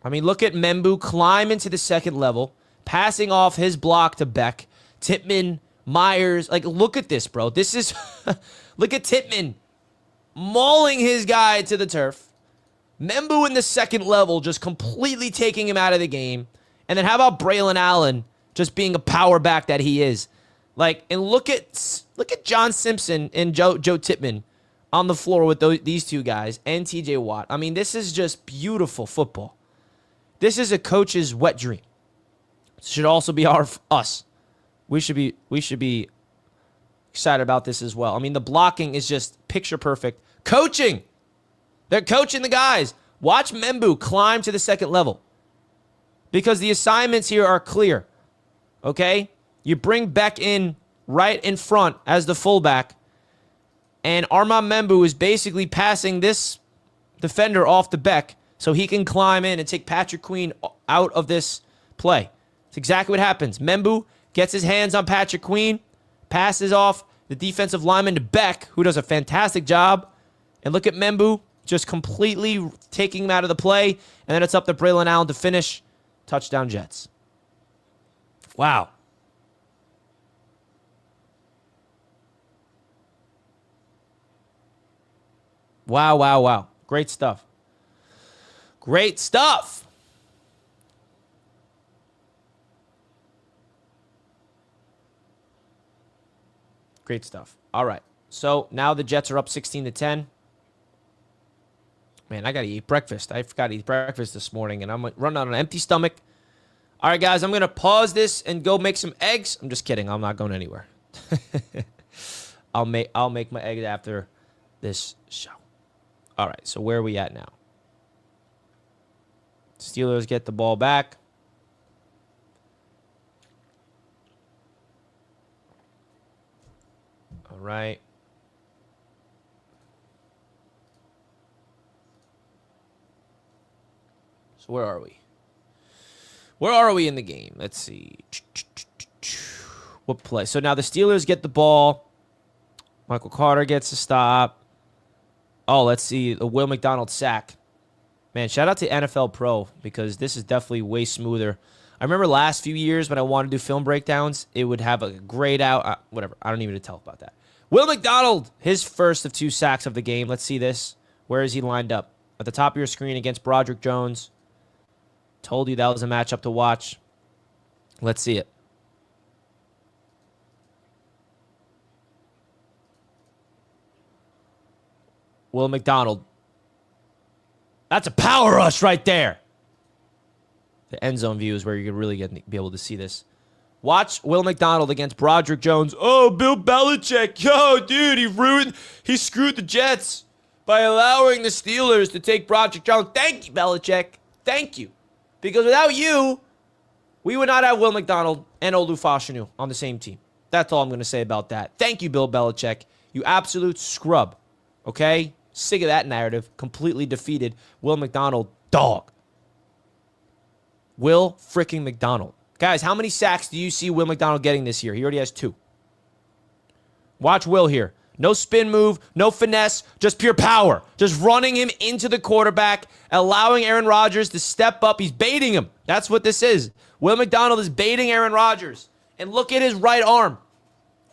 A: I mean, look at Membu climb into the 2nd level, passing off his block to Beck. Tippmann, Myers. Like, look at this, bro. This is... Look at Tippmann mauling his guy to the turf. Membu in the 2nd level just completely taking him out of the game. And then how about Braylon Allen just being a power back that he is? Like, and look at John Simpson and Joe Tippmann on the floor with these two guys and TJ Watt. I mean, this is just beautiful football. This is a coach's wet dream. It should also be us. We should be excited about this as well. I mean, the blocking is just picture perfect. Coaching. They're coaching the guys. Watch Membu climb to the 2nd level. Because the assignments here are clear. Okay? You bring Beck in right in front as the fullback. And Armand Membu is basically passing this defender off to Beck so he can climb in and take Patrick Queen out of this play. It's exactly what happens. Membu gets his hands on Patrick Queen, passes off the defensive lineman to Beck, who does a fantastic job. And look at Membu just completely taking him out of the play. And then it's up to Braylon Allen to finish. Touchdown Jets. Wow. Wow, wow, wow. Great stuff. Great stuff. Great stuff. All right. So now the Jets are up 16-10. Man, I got to eat breakfast. I forgot to eat breakfast this morning, and I'm running on an empty stomach. All right, guys, I'm going to pause this and go make some eggs. I'm just kidding. I'm not going anywhere. I'll make my eggs after this show. All right, so where are we at now? Steelers get the ball back. All right. So where are we? Where are we in the game? Let's see. What play? So now the Steelers get the ball. Michael Carter gets a stop. Oh, let's see. The Will McDonald sack. Man, shout out to NFL Pro because this is definitely way smoother. I remember last few years when I wanted to do film breakdowns, it would have a grayed out. Whatever. I don't even tell about that. Will McDonald, his first of 2 sacks of the game. Let's see this. Where is he lined up? At the top of your screen against Broderick Jones. Told you that was a matchup to watch. Let's see it. Will McDonald. That's a power rush right there. The end zone view is where you can really be able to see this. Watch Will McDonald against Broderick Jones. Oh, Bill Belichick. Yo, dude, he screwed the Jets by allowing the Steelers to take Broderick Jones. Thank you, Belichick. Thank you. Because without you, we would not have Will McDonald and Olu Fashanu on the same team. That's all I'm going to say about that. Thank you, Bill Belichick. You absolute scrub. Okay? Sick of that narrative. Completely defeated Will McDonald. Dog. Will freaking McDonald. Guys, how many sacks do you see Will McDonald getting this year? He already has 2. Watch Will here. No spin move, no finesse, just pure power. Just running him into the quarterback, allowing Aaron Rodgers to step up. He's baiting him. That's what this is. Will McDonald is baiting Aaron Rodgers. And look at his right arm.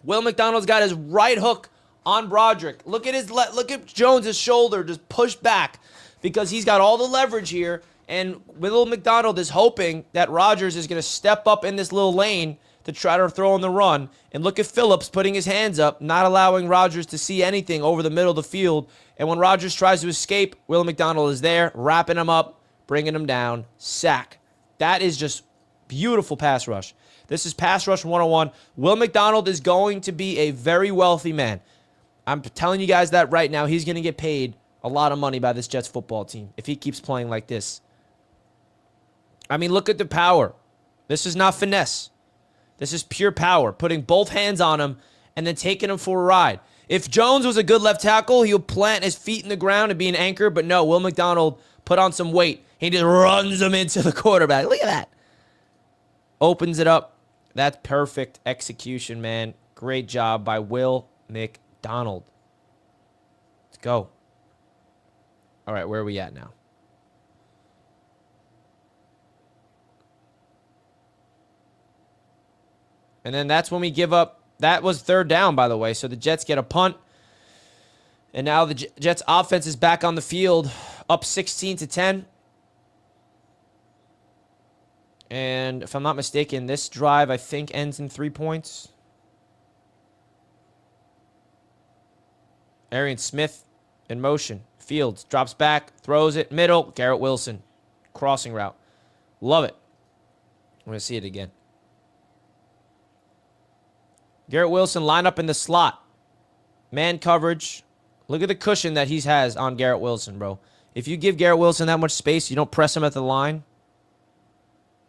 A: Will McDonald's got his right hook on Broderick. Look at Jones' shoulder just pushed back because he's got all the leverage here. And Will McDonald is hoping that Rodgers is going to step up in this little lane to try to throw on the run. And look at Phillips putting his hands up, not allowing Rodgers to see anything over the middle of the field. And when Rodgers tries to escape, Will McDonald is there, wrapping him up, bringing him down, sack. That is just beautiful pass rush. This is pass rush 101. Will McDonald is going to be a very wealthy man. I'm telling you guys that right now. He's going to get paid a lot of money by this Jets football team if he keeps playing like this. I mean, look at the power. This is not finesse. This is pure power. Putting both hands on him and then taking him for a ride. If Jones was a good left tackle, he'll plant his feet in the ground and be an anchor. But no, Will McDonald put on some weight. He just runs him into the quarterback. Look at that. Opens it up. That's perfect execution, man. Great job by Will McDonald. Let's go. All right, where are we at now? And then that's when we give up. That was 3rd down, by the way. So the Jets get a punt. And now the Jets offense is back on the field, up 16-10. And if I'm not mistaken, this drive, I think, ends in 3 points. Arian Smith in motion. Fields drops back, throws it, middle. Garrett Wilson, crossing route. Love it. I'm going to see it again. Garrett Wilson line up in the slot. Man coverage. Look at the cushion that he has on Garrett Wilson, bro. If you give Garrett Wilson that much space, you don't press him at the line,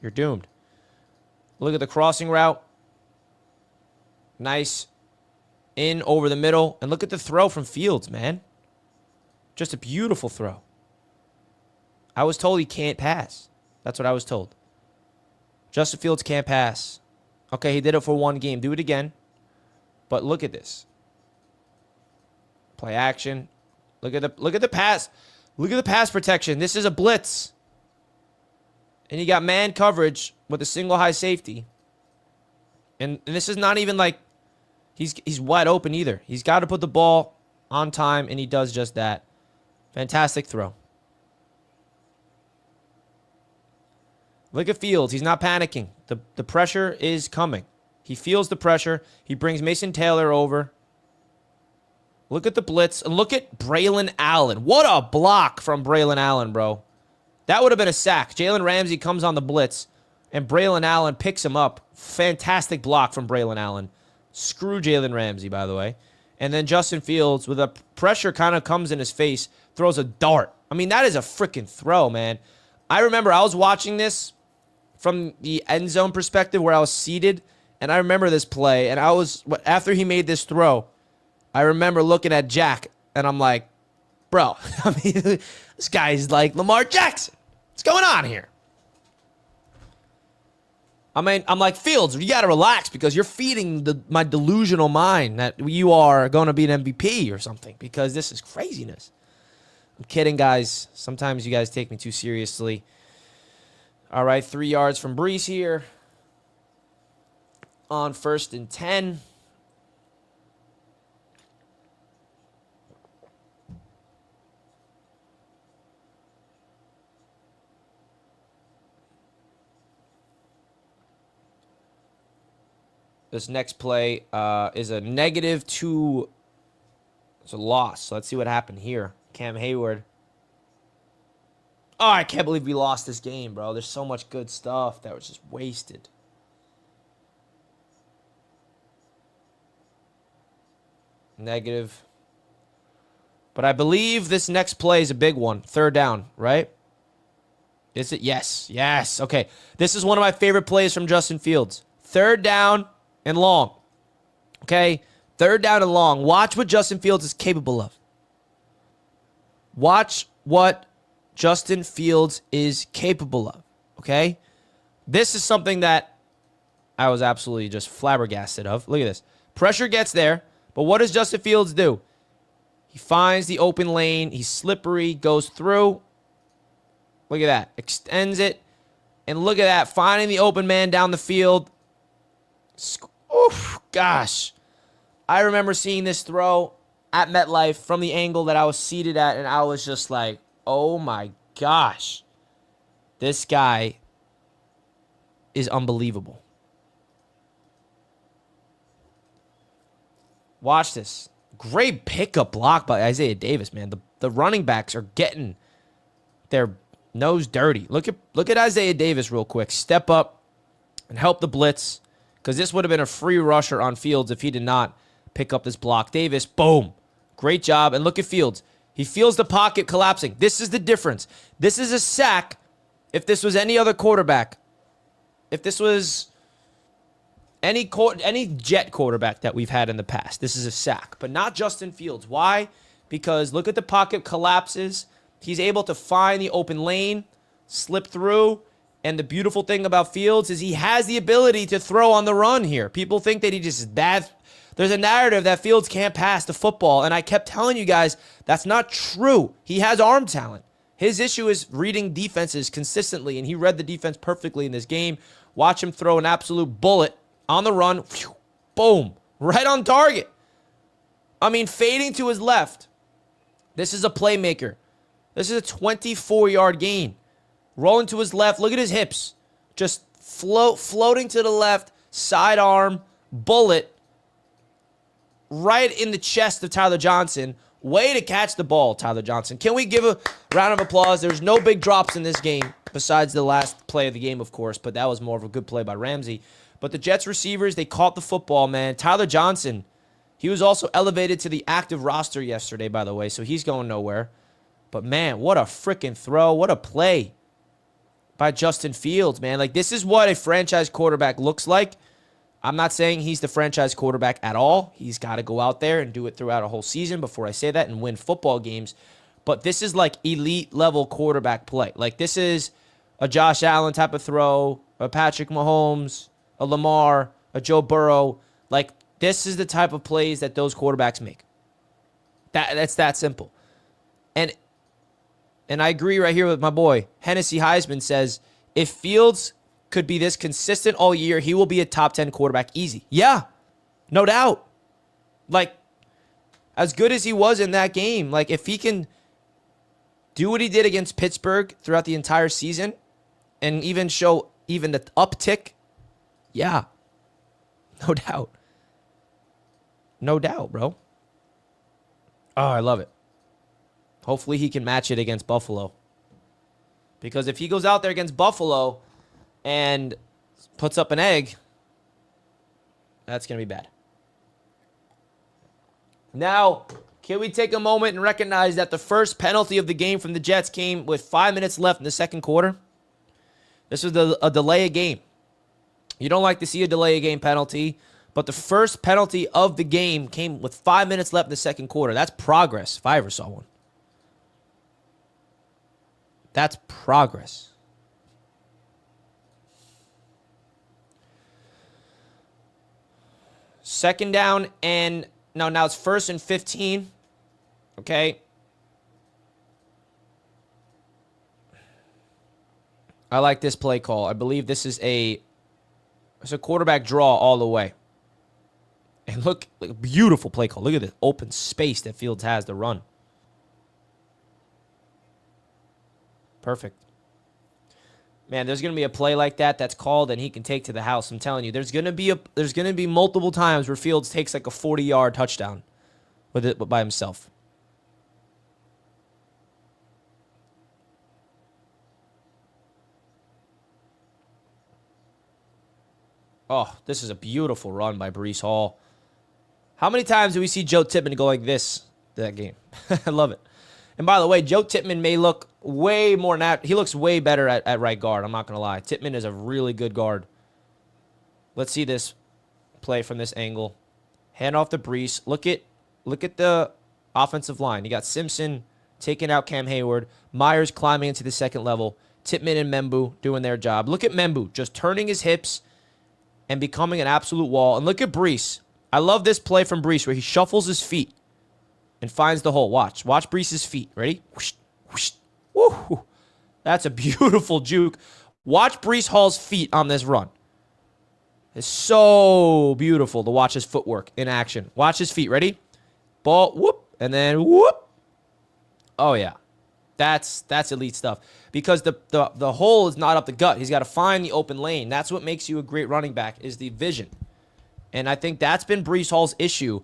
A: you're doomed. Look at the crossing route. Nice. In over the middle. And look at the throw from Fields, man. Just a beautiful throw. I was told he can't pass. That's what I was told. Justin Fields can't pass. Okay, he did it for 1 game. Do it again. But look at this. Play action. Look at the pass. Look at the pass protection. This is a blitz. And you got man coverage with a single high safety. And this is not even like he's wide open either. He's got to put the ball on time, and he does just that. Fantastic throw. Look at Fields. He's not panicking. The pressure is coming. He feels the pressure. He brings Mason Taylor over. Look at the blitz. And look at Braylon Allen. What a block from Braylon Allen, bro. That would have been a sack. Jalen Ramsey comes on the blitz, and Braylon Allen picks him up. Fantastic block from Braylon Allen. Screw Jalen Ramsey, by the way. And then Justin Fields, with a pressure kind of comes in his face, throws a dart. I mean, that is a freaking throw, man. I remember I was watching this from the end zone perspective where I was seated, and I remember this play, and after he made this throw, I remember looking at Jack, and I'm like, bro, I mean, this guy's like Lamar Jackson. What's going on here? I mean, I'm like, Fields, you got to relax because you're feeding my delusional mind that you are going to be an MVP or something because this is craziness. I'm kidding, guys. Sometimes you guys take me too seriously. All right, 3 yards from Breece here on 1st and 10. This next play is a -2. It's a loss. So let's see what happened here. Cam Hayward Oh, I can't believe we lost this game, bro. There's so much good stuff that was just wasted. Negative. But I believe this next play is a big one. Third down, right? Is it? Yes. Yes. Okay. This is one of my favorite plays from Justin Fields. Third down and long. Okay? Third down and long. Watch what Justin Fields is capable of. Watch what Justin Fields is capable of. Okay? This is something that I was absolutely just flabbergasted of. Look at this. Pressure gets there, but what does Justin Fields do? He finds the open lane. He's slippery, goes through. Look at that. Extends it. And look at that. Finding the open man down the field. Oof, gosh. I remember seeing this throw at MetLife from the angle that I was seated at, and I was just like, oh my gosh. This guy is unbelievable. Watch this. Great pickup block by Isaiah Davis, man. The running backs are getting their nose dirty. Look at Isaiah Davis real quick. Step up and help the blitz, because this would have been a free rusher on Fields if he did not pick up this block. Davis, boom. Great job. And look at Fields. He feels the pocket collapsing. This is the difference. This is a sack if this was any other quarterback. If this was any Jet quarterback that we've had in the past, this is a sack. But not Justin Fields. Why? Because look at the pocket collapses. He's able to find the open lane, slip through, and the beautiful thing about Fields is he has the ability to throw on the run here. People think that he just is bad. There's a narrative that Fields can't pass the football, and I kept telling you guys that's not true. He has arm talent. His issue is reading defenses consistently, and he read the defense perfectly in this game. Watch him throw an absolute bullet on the run. Whew, boom. Right on target. I mean, fading to his left. This is a playmaker. This is a 24-yard gain. Rolling to his left. Look at his hips. Just floating to the left. Sidearm. Bullet. Right in the chest of Tyler Johnson. Way to catch the ball, Tyler Johnson. Can we give a round of applause? There's no big drops in this game, besides the last play of the game, of course, but that was more of a good play by Ramsey. But the Jets receivers, they caught the football, man. Tyler Johnson, he was also elevated to the active roster yesterday, by the way, so he's going nowhere. But, man, what a freaking throw. What a play by Justin Fields, man. Like, this is what a franchise quarterback looks like. I'm not saying he's the franchise quarterback at all. He's got to go out there and do it throughout a whole season before I say that and win football games. But this is like elite level quarterback play. Like, this is a Josh Allen type of throw, a Patrick Mahomes, a Lamar, a Joe Burrow. Like, this is the type of plays that those quarterbacks make. That's that simple. And I agree right here with my boy. Hennessy Heisman says, if Fields could be this consistent all year, he will be a top 10 quarterback easy. Yeah, no doubt. Like, as good as he was in that game, like, if he can do what he did against Pittsburgh throughout the entire season and even show even the uptick, yeah, no doubt. No doubt, bro. Oh, I love it. Hopefully he can match it against Buffalo. Because if he goes out there against Buffalo and puts up an egg, that's going to be bad. Now, can we take a moment and recognize that the first penalty of the game from the Jets came with 5 minutes left in the second quarter? This was a delay of game. You don't like to see a delay of game penalty, but the first penalty of the game came with 5 minutes left in the second quarter. That's progress, if I ever saw one. That's progress. Second down and now it's 1st and 15. Okay. I like this play call. I believe this is it's a quarterback draw all the way. And look, like a beautiful play call. Look at the open space that Fields has to run. Perfect. Man, there's going to be a play like that that's called and he can take to the house. I'm telling you, there's going to be multiple times where Fields takes like a 40-yard touchdown with it by himself. Oh, this is a beautiful run by Breece Hall. How many times do we see Joe Tippmann go like this that game? I love it. And by the way, Joe Tippmann may look way more he looks way better at right guard. I'm not going to lie. Tippmann is a really good guard. Let's see this play from this angle. Hand off to Breece. Look at the offensive line. You got Simpson taking out Cam Hayward. Myers climbing into the second level. Tippmann and Membu doing their job. Look at Membu just turning his hips and becoming an absolute wall. And look at Breece. I love this play from Breece where he shuffles his feet and finds the hole. Watch Breece's feet. Ready? Whoosh, whoosh. Woo! That's a beautiful juke. Watch Breece Hall's feet on this run. It's so beautiful to watch his footwork in action. Watch his feet. Ready? Ball, whoop, and then whoop. Oh, yeah. That's elite stuff. Because the hole is not up the gut. He's got to find the open lane. That's what makes you a great running back is the vision. And I think that's been Breece Hall's issue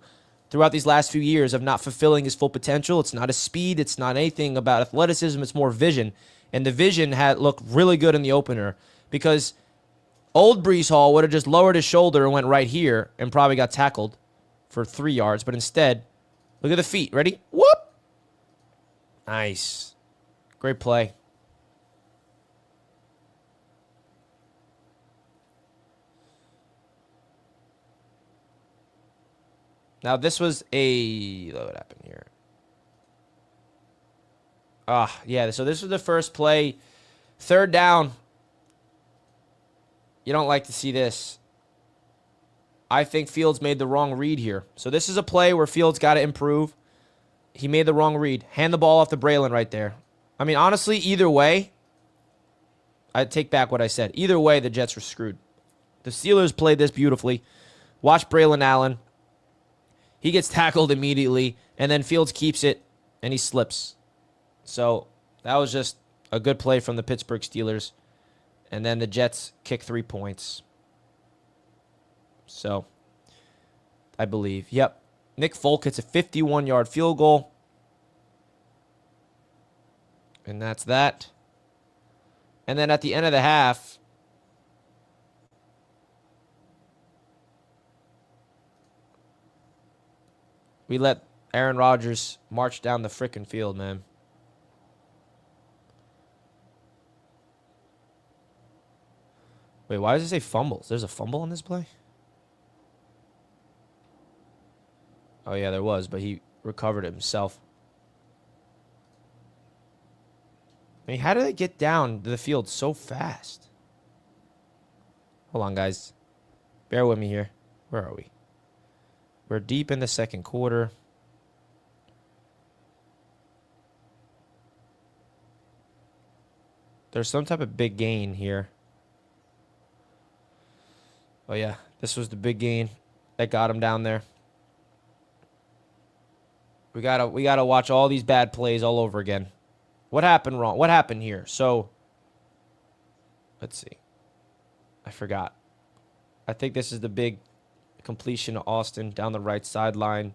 A: throughout these last few years of not fulfilling his full potential. It's not his speed. It's not anything about athleticism. It's more vision. And the vision had looked really good in the opener because old Breece Hall would have just lowered his shoulder and went right here and probably got tackled for 3 yards. But instead, look at the feet. Ready? Whoop! Nice. Great play. Now, this was what happened here? Yeah, so this was the first play. 3rd down. You don't like to see this. I think Fields made the wrong read here. So this is a play where Fields got to improve. He made the wrong read. Hand the ball off to Braylon right there. I mean, honestly, either way, I take back what I said. Either way, the Jets were screwed. The Steelers played this beautifully. Watch Braylon Allen. He gets tackled immediately, and then Fields keeps it, and he slips. So that was just a good play from the Pittsburgh Steelers. And then the Jets kick 3 points. So, I believe. Yep. Nick Folk hits a 51-yard field goal. And that's that. And then at the end of the half, we let Aaron Rodgers march down the frickin' field, man. Wait, why does it say fumbles? There's a fumble on this play? Oh, yeah, there was, but he recovered it himself. I mean, how did they get down to the field so fast? Hold on, guys. Bear with me here. Where are we? We're deep in the second quarter. There's some type of big gain here. Oh, yeah. This was the big gain that got him down there. We gotta watch all these bad plays all over again. What happened wrong? What happened here? So, let's see. I forgot. I think this is the big completion to Austin down the right sideline.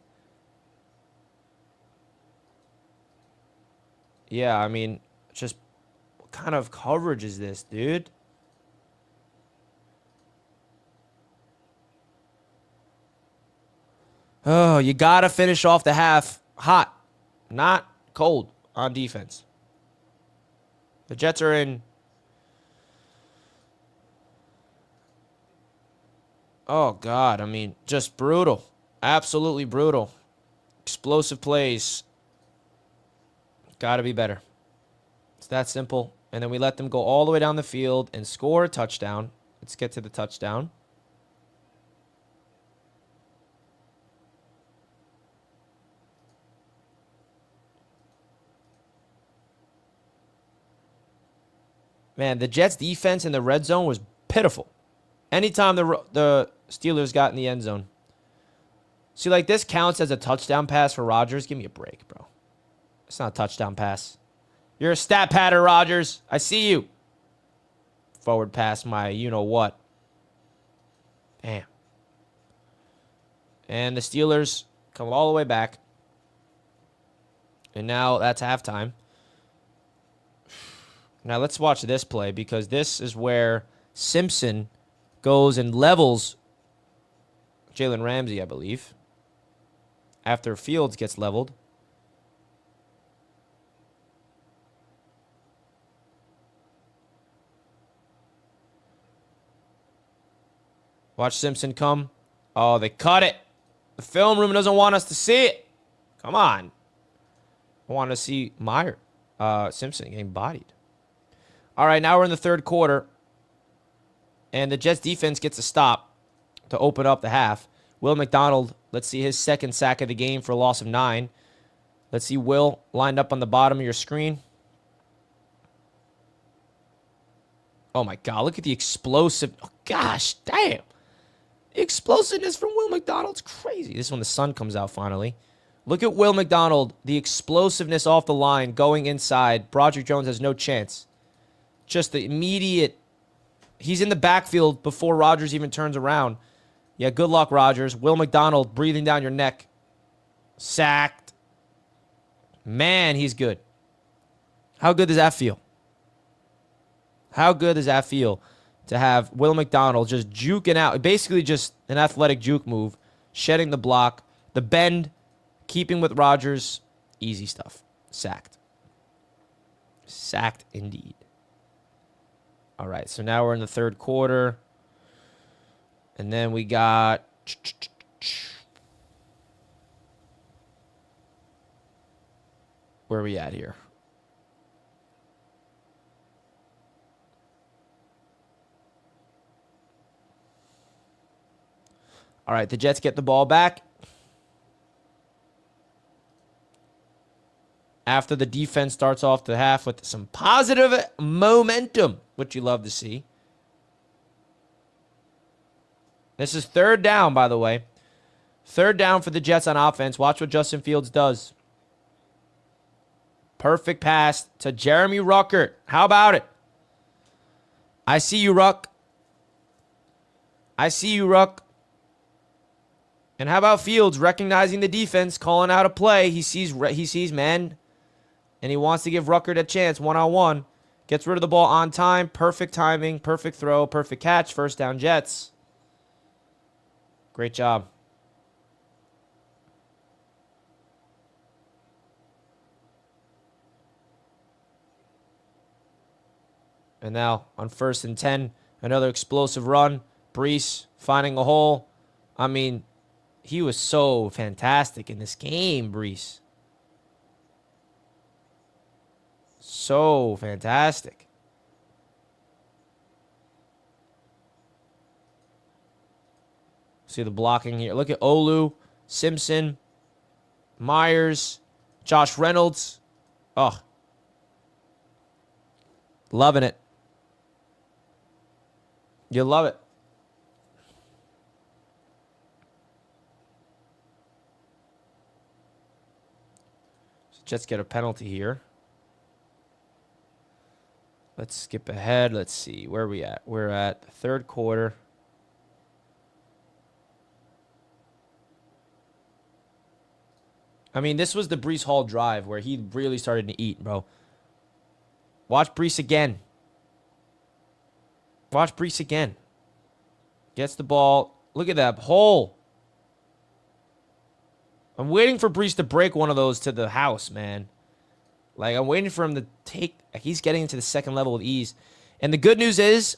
A: Yeah, I mean, just what kind of coverage is this, dude? Oh, you got to finish off the half hot, not cold on defense. The Jets are in. Oh, God. I mean, just brutal. Absolutely brutal. Explosive plays. Got to be better. It's that simple. And then we let them go all the way down the field and score a touchdown. Let's get to the touchdown. Man, the Jets' defense in the red zone was pitiful. Anytime the Steelers got in the end zone. See, like, this counts as a touchdown pass for Rodgers. Give me a break, bro. It's not a touchdown pass. You're a stat patter, Rodgers. I see you. Forward pass, my you-know-what. Damn. And the Steelers come all the way back. And now that's halftime. Now let's watch this play because this is where Simpson goes and levels Jalen Ramsey, I believe, after Fields gets leveled. Watch Simpson come. Oh, they cut it. The film room doesn't want us to see it. Come on. I want to see Simpson getting bodied. All right, now we're in the third quarter. And the Jets defense gets a stop to open up the half. Will McDonald, let's see his second sack of the game for a loss of 9. Let's see Will lined up on the bottom of your screen. Oh, my God. Look at the explosive. Oh, gosh, damn. The explosiveness from Will McDonald's crazy. This is when the sun comes out finally. Look at Will McDonald. The explosiveness off the line going inside. Broderick Jones has no chance. Just the immediate. He's in the backfield before Rodgers even turns around. Yeah, good luck, Rodgers. Will McDonald breathing down your neck. Sacked. Man, he's good. How good does that feel? How good does that feel to have Will McDonald just juking out? Basically just an athletic juke move. Shedding the block. The bend. Keeping with Rodgers. Easy stuff. Sacked. Sacked indeed. All right, so now we're in the third quarter. And then we got... Where are we at here? All right, the Jets get the ball back. After the defense starts off the half with some positive momentum, which you love to see. This is third down, by the way. Third down for the Jets on offense. Watch what Justin Fields does. Perfect pass to Jeremy Rucker. How about it? I see you, Ruck. I see you, Ruck. And how about Fields recognizing the defense, calling out a play? He sees man, and he wants to give Rucker a chance one-on-one. Gets rid of the ball on time. Perfect timing, perfect throw, perfect catch. First down, Jets. Great job. And now on 1st and 10, another explosive run. Breece finding a hole. I mean, he was so fantastic in this game, Breece. So fantastic. See the blocking here. Look at Olu, Simpson, Myers, Josh Reynolds. Oh. Loving it. You love it. So Jets get a penalty here. Let's skip ahead. Let's see. Where are we at? We're at the third quarter. I mean, this was the Breece Hall drive where he really started to eat, bro. Watch Breece again. Watch Breece again. Gets the ball. Look at that hole. I'm waiting for Breece to break one of those to the house, man. Like, I'm waiting for him to take... He's getting into the second level with ease. And the good news is,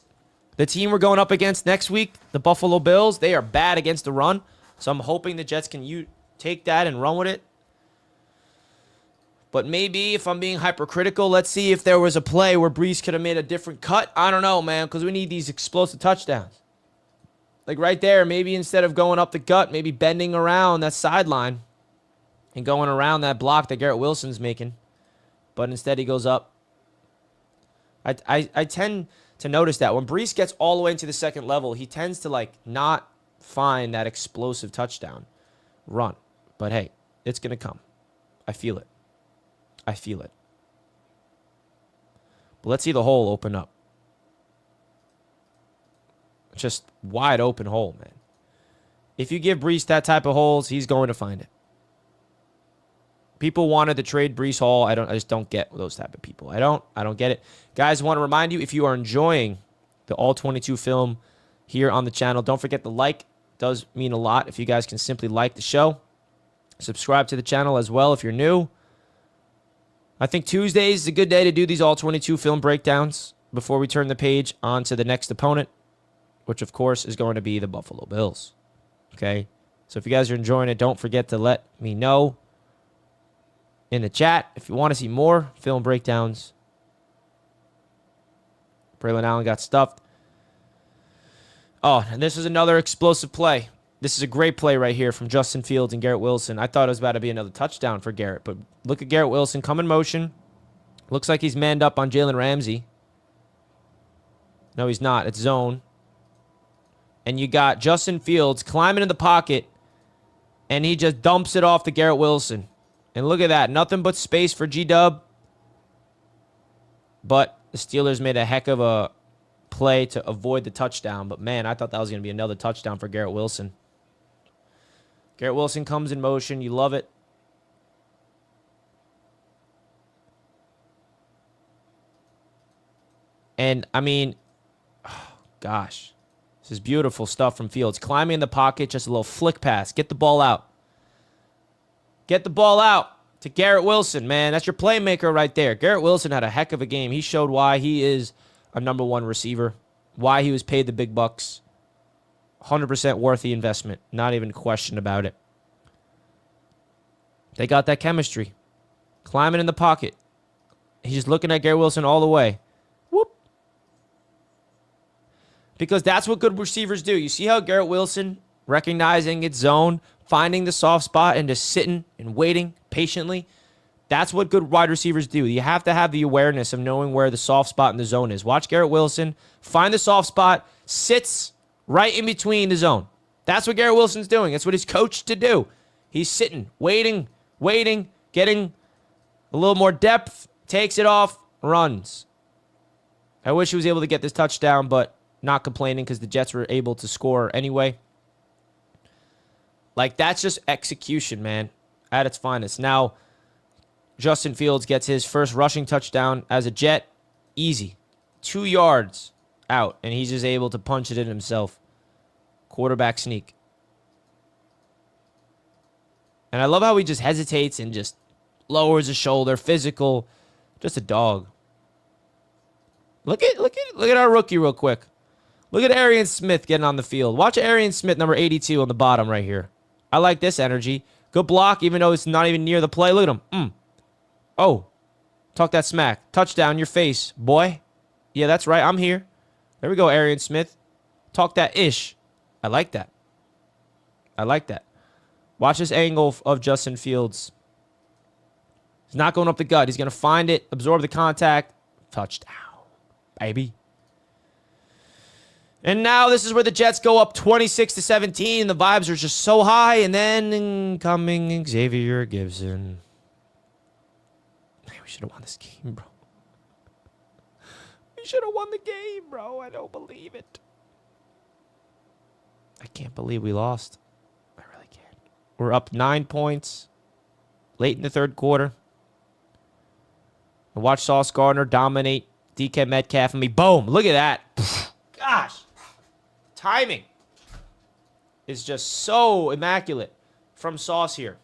A: the team we're going up against next week, the Buffalo Bills, they are bad against the run. So I'm hoping the Jets can take that and run with it. But maybe if I'm being hypercritical, let's see if there was a play where Breece could have made a different cut. I don't know, man, because we need these explosive touchdowns. Like right there, maybe instead of going up the gut, maybe bending around that sideline and going around that block that Garrett Wilson's making. But instead he goes up. I tend to notice that when Breece gets all the way into the second level, he tends to like not find that explosive touchdown run. But hey, it's going to come. I feel it. I feel it. But let's see the hole open up. Just wide open hole, man. If you give Breece that type of holes, he's going to find it. People wanted to trade Breece Hall. I just don't get those type of people. I don't get it. Guys, I want to remind you, if you are enjoying the All-22 film here on the channel. Don't forget the like. It does mean a lot if you guys can simply like the show. Subscribe to the channel as well if you're new. I think Tuesdays is a good day to do these all-22 film breakdowns before we turn the page on to the next opponent, which, of course, is going to be the Buffalo Bills. Okay? So if you guys are enjoying it, don't forget to let me know in the chat if you want to see more film breakdowns. Braylon Allen got stuffed. Oh, and this is another explosive play. This is a great play right here from Justin Fields and Garrett Wilson. I thought it was about to be another touchdown for Garrett, but look at Garrett Wilson come in motion. Looks like he's manned up on Jalen Ramsey. No, he's not. It's zone. And you got Justin Fields climbing in the pocket, and he just dumps it off to Garrett Wilson. And look at that. Nothing but space for G-Dub. But the Steelers made a heck of a play to avoid the touchdown. But, man, I thought that was going to be another touchdown for Garrett Wilson. Garrett Wilson comes in motion. You love it. And, I mean, oh, gosh. This is beautiful stuff from Fields. Climbing in the pocket, just a little flick pass. Get the ball out. Get the ball out to Garrett Wilson, man. That's your playmaker right there. Garrett Wilson had a heck of a game. He showed why he is a #1 receiver, why he was paid the big bucks. 100% worth the investment. Not even a question about it. They got that chemistry. Climbing in the pocket. He's just looking at Garrett Wilson all the way. Whoop. Because that's what good receivers do. You see how Garrett Wilson, recognizing its zone, finding the soft spot, and just sitting and waiting patiently? That's what good wide receivers do. You have to have the awareness of knowing where the soft spot in the zone is. Watch Garrett Wilson find the soft spot, sits right in between the zone. That's what Garrett Wilson's doing. That's what he's coached to do. He's sitting, waiting, getting a little more depth, takes it off, runs. I wish he was able to get this touchdown, but not complaining because the Jets were able to score anyway. Like, that's just execution, man, at its finest. Now, Justin Fields gets his first rushing touchdown as a Jet. Easy. 2 yards out, and he's just able to punch it in himself. Quarterback sneak. And I love how he just hesitates and just lowers his shoulder. Physical. Just a dog. Look at our rookie real quick. Look at Arian Smith getting on the field. Watch Arian Smith, number 82 on the bottom right here. I like this energy. Good block, even though it's not even near the play. Look at him. Oh. Talk that smack. Touchdown, your face, boy. Yeah, that's right. I'm here. There we go, Arian Smith. Talk that ish. I like that. I like that. Watch this angle of Justin Fields. He's not going up the gut. He's going to find it, absorb the contact. Touchdown, baby. And now this is where the Jets go up 26-17. The vibes are just so high. And then incoming Xavier Gibson. Man, we should have won this game, bro. We should have won the game, bro. I don't believe it. I can't believe we lost. I really can't. We're up 9 points late in the third quarter. I watched Sauce Gardner dominate DK Metcalf and me. Boom. Look at that. Gosh. Timing is just so immaculate from Sauce here.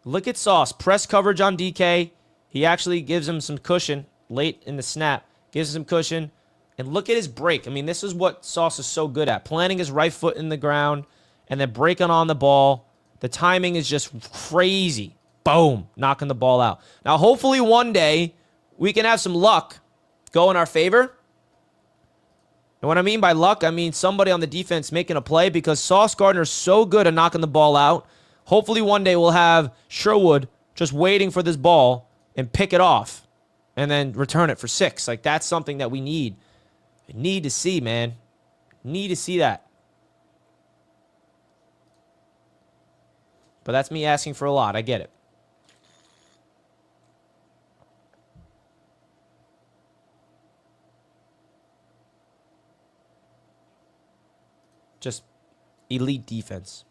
A: Look at Sauce. Press coverage on DK. He actually gives him some cushion late in the snap. Gives him some cushion. And look at his break. I mean, this is what Sauce is so good at. Planting his right foot in the ground and then breaking on the ball. The timing is just crazy. Boom. Knocking the ball out. Now, hopefully one day we can have some luck go in our favor. And what I mean by luck, I mean somebody on the defense making a play because Sauce Gardner's so good at knocking the ball out. Hopefully one day we'll have Sherwood just waiting for this ball and pick it off and then return it for 6. Like, that's something that we need. Need to see, man. Need to see that. But that's me asking for a lot. I get it. Just elite defense.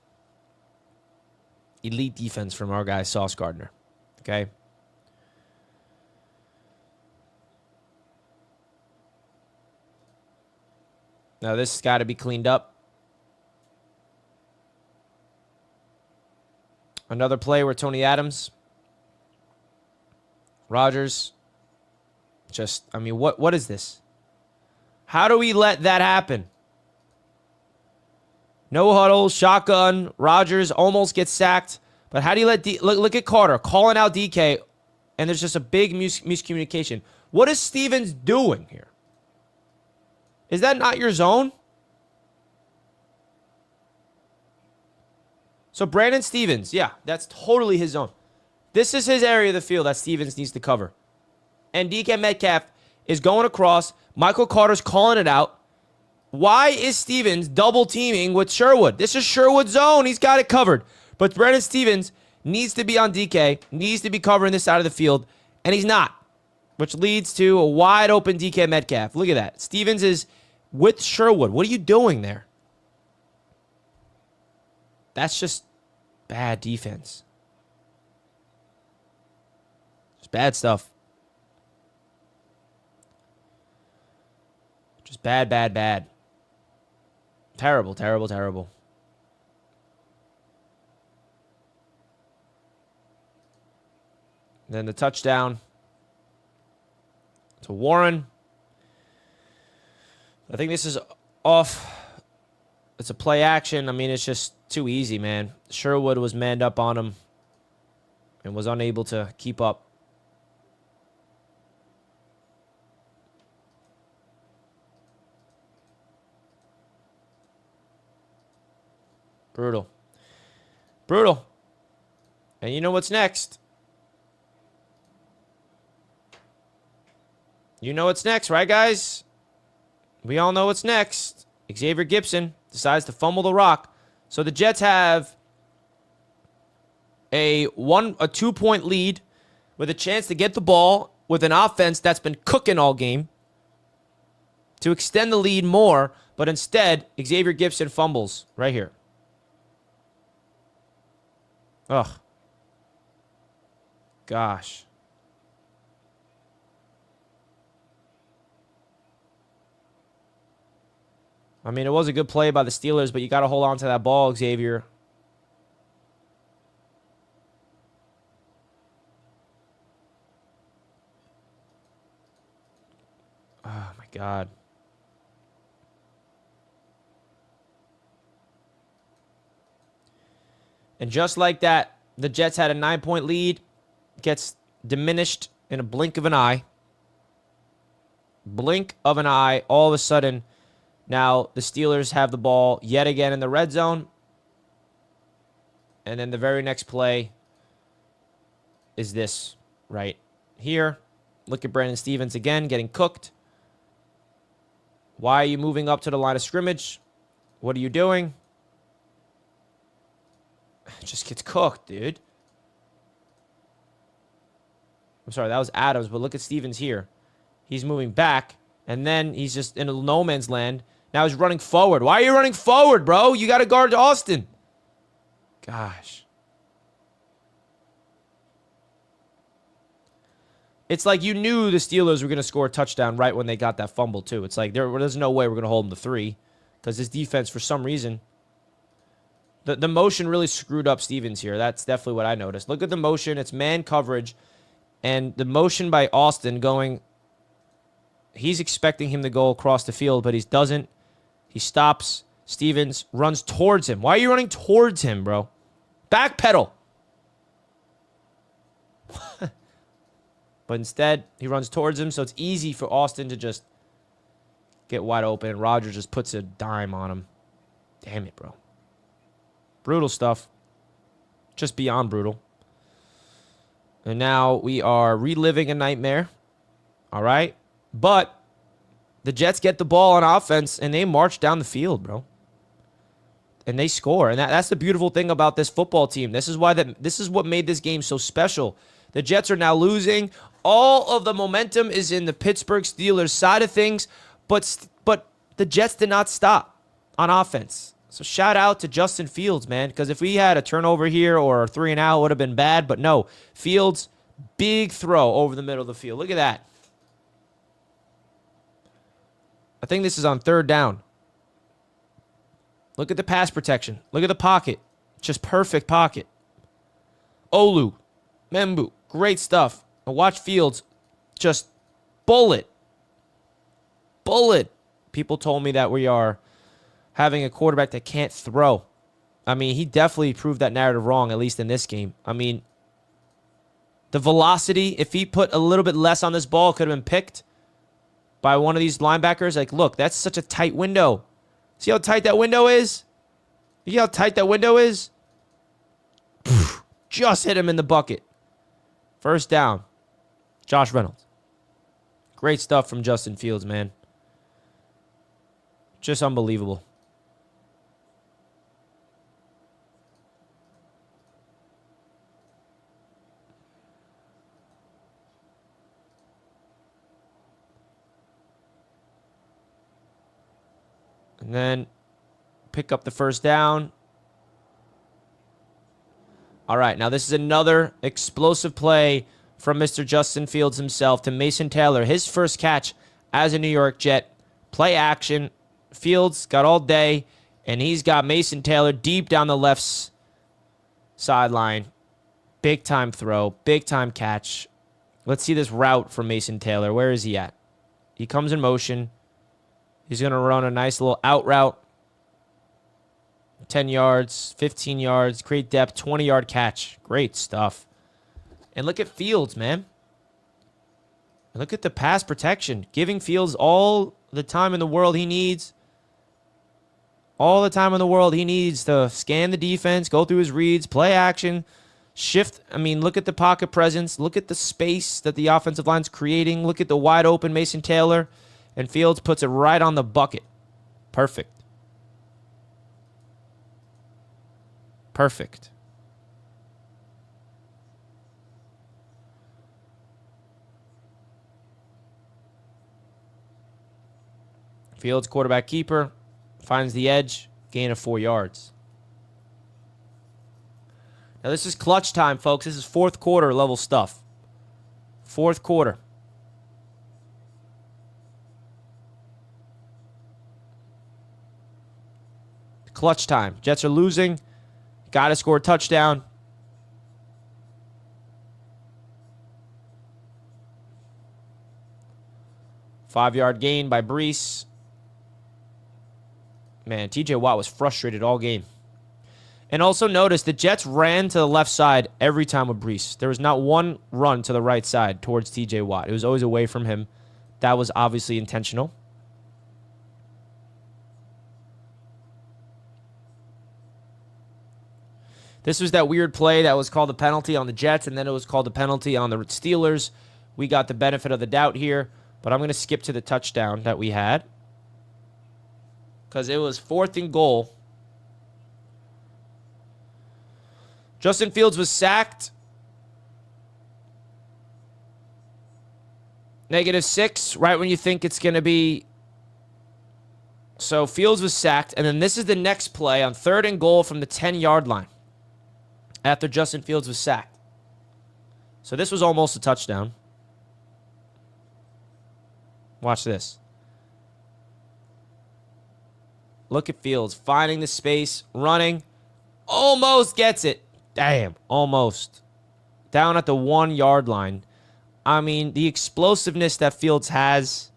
A: Elite defense from our guy, Sauce Gardner. Okay? Now this has got to be cleaned up. Another play where Tony Adams, Rodgers, just, I mean, what is this? How do we let that happen? No huddle, shotgun, Rodgers almost gets sacked. But how do you let look at Carter calling out DK, and there's just a big miscommunication. What is Stevens doing here? Is that not your zone? So Brandon Stevens, yeah, that's totally his zone. This is his area of the field that Stevens needs to cover. And DK Metcalf is going across. Michael Carter's calling it out. Why is Stevens double teaming with Sherwood? This is Sherwood's zone. He's got it covered. But Brandon Stevens needs to be on DK, needs to be covering this side of the field, and he's not, which leads to a wide open DK Metcalf. Look at that. Stevens is with Sherwood. What are you doing there? That's just bad defense. Just bad stuff. Just bad, bad, bad. Terrible, terrible, terrible. Then the touchdown to Warren. I think this is off. It's a play action. I mean, it's just too easy, man. Sherwood was manned up on him and was unable to keep up. Brutal. Brutal. And you know what's next? You know what's next, right, guys? We all know what's next. Xavier Gibson decides to fumble the rock. So the Jets have a 2-point lead with a chance to get the ball with an offense that's been cooking all game to extend the lead more, but instead, Xavier Gibson fumbles right here. Ugh. Gosh. I mean, it was a good play by the Steelers, but you got to hold on to that ball, Xavier. Oh, my God. And just like that, the Jets had a 9-point lead. Gets diminished in a blink of an eye. Blink of an eye. All of a sudden, now the Steelers have the ball yet again in the red zone. And then the very next play is this right here. Look at Brandon Stevens again getting cooked. Why are you moving up to the line of scrimmage? What are you doing? It just gets cooked, dude. I'm sorry, that was Adams, but look at Stevens here. He's moving back, and then he's just in a no man's land. Now he's running forward. Why are you running forward, bro? You got to guard Austin. Gosh. It's like you knew the Steelers were going to score a touchdown right when they got that fumble, too. It's like there's no way we're going to hold them to 3 because this defense, for some reason, the motion really screwed up Stevens here. That's definitely what I noticed. Look at the motion. It's man coverage. And the motion by Austin going, he's expecting him to go across the field, but he doesn't. He stops. Stevens runs towards him. Why are you running towards him, bro? Backpedal. But instead, he runs towards him, so it's easy for Austin to just get wide open. And Rodgers just puts a dime on him. Damn it, bro. Brutal stuff. Just beyond brutal. And now we are reliving a nightmare. All right? But the Jets get the ball on offense, and they march down the field, bro. And they score. And that's the beautiful thing about this football team. This is what made this game so special. The Jets are now losing. All of the momentum is in the Pittsburgh Steelers side of things, but the Jets did not stop on offense. So shout out to Justin Fields, man, because if we had a turnover here or a 3-and-out, it would have been bad. But no, Fields, big throw over the middle of the field. Look at that. I think this is on 3rd down. Look at the pass protection. Look at the pocket. Just perfect pocket. Olu, Membu, great stuff. And watch Fields just bullet. Bullet. People told me that we are having a quarterback that can't throw. I mean, he definitely proved that narrative wrong, at least in this game. I mean, the velocity, if he put a little bit less on this ball, could have been picked by one of these linebackers. Like, look, that's such a tight window. See how tight that window is? You see how tight that window is? Just hit him in the bucket. First down. Josh Reynolds. Great stuff from Justin Fields, man. Just unbelievable. And then pick up the first down. All right, now this is another explosive play from Mr. Justin Fields himself to Mason Taylor. His first catch as a New York Jet. Play action. Fields got all day, and he's got Mason Taylor deep down the left sideline. Big time throw. Big time catch. Let's see this route from Mason Taylor. Where is he at? He comes in motion. He's going to run a nice little out route. 10 yards, 15 yards, great depth, 20-yard catch. Great stuff. And look at Fields, man. Look at the pass protection. Giving Fields all the time in the world he needs. All the time in the world he needs to scan the defense, go through his reads, play action, shift. I mean, look at the pocket presence. Look at the space that the offensive line's creating. Look at the wide open Mason Taylor. And Fields puts it right on the bucket. Perfect. Perfect. Fields, quarterback keeper, finds the edge, gain of 4 yards. Now this is clutch time, folks. This is fourth quarter level stuff. Fourth quarter. Clutch time. Jets are losing. Got to score a touchdown. Five-yard gain by Breece. Man, TJ Watt was frustrated all game. And also notice the Jets ran to the left side every time with Breece. There was not one run to the right side towards TJ Watt. It was always away from him. That was obviously intentional. This was that weird play that was called a penalty on the Jets, and then it was called a penalty on the Steelers. We got the benefit of the doubt here, but I'm going to skip to the touchdown that we had because it was 4th and goal. Justin Fields was sacked. -6, right when you think it's going to be. So Fields was sacked, and then this is the next play on 3rd and goal from the 10-yard line after Justin Fields was sacked. So this was almost a touchdown. Watch this. Look at Fields finding the space, running. Almost gets it. Damn, almost. Down at the 1-yard line. I mean, the explosiveness that Fields has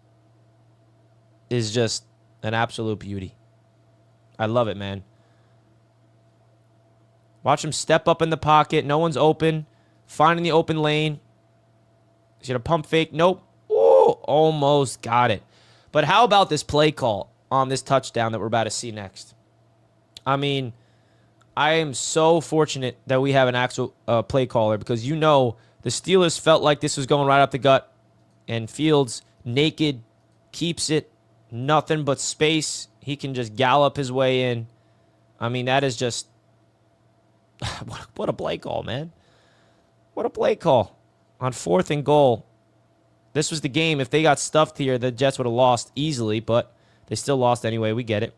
A: is just an absolute beauty. I love it, man. Watch him step up in the pocket. No one's open. Finding the open lane. He's going to pump fake. Nope. Ooh, almost got it. But how about this play call on this touchdown that we're about to see next? I mean, I am so fortunate that we have an actual play caller because you know the Steelers felt like this was going right up the gut. And Fields, naked, keeps it. Nothing but space. He can just gallop his way in. I mean, that is just... What a play call, man. What a play call. On 4th and goal. This was the game. If they got stuffed here, the Jets would have lost easily, but they still lost anyway. We get it.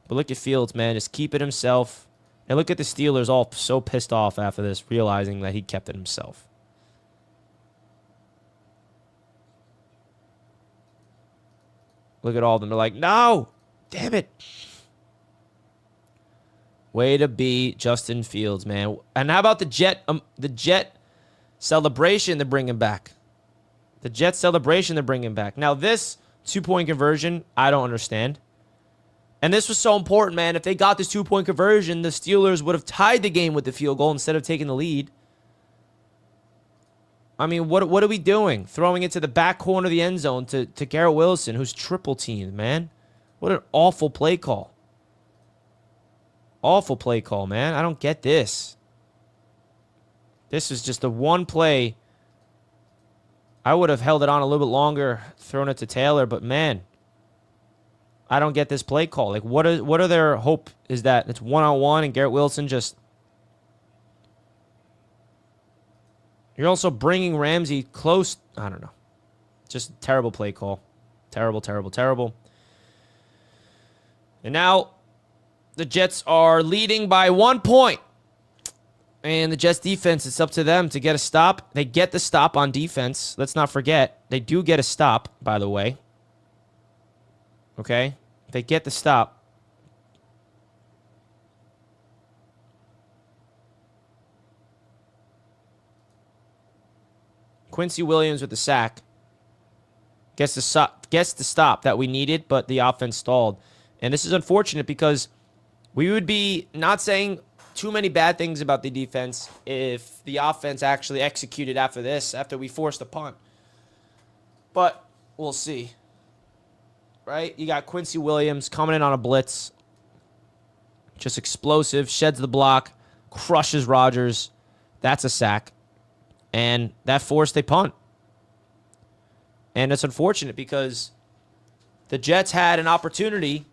A: But look at Fields, man. Just keep it himself. And look at the Steelers all so pissed off after this, realizing that he kept it himself. Look at all of them. They're like, no! Damn it! Way to be Justin Fields, man. And how about the Jet celebration they're bringing back? The Jet celebration they're bringing back. Now, this 2-point conversion, I don't understand. And this was so important, man. If they got this 2-point conversion, the Steelers would have tied the game with the field goal instead of taking the lead. I mean, what are we doing? Throwing it to the back corner of the end zone to Garrett Wilson, who's triple teamed, man. What an awful play call. Awful play call, man. I don't get this. This is just the one play. I would have held it on a little bit longer, thrown it to Taylor, but man, I don't get this play call. Like, what are their hope is that it's one-on-one and Garrett Wilson just... You're also bringing Ramsey close. I don't know. Just a terrible play call. Terrible, terrible, terrible. And now the Jets are leading by 1 point. And the Jets defense, it's up to them to get a stop. They get the stop on defense. Let's not forget. They do get a stop, by the way. Okay? They get the stop. Quincy Williams with the sack. Gets the stop that we needed, but the offense stalled. And this is unfortunate because we would be not saying too many bad things about the defense if the offense actually executed after this, after we forced a punt. But we'll see. Right? You got Quincy Williams coming in on a blitz. Just explosive, sheds the block, crushes Rodgers. That's a sack. And that forced a punt. And it's unfortunate because the Jets had an opportunity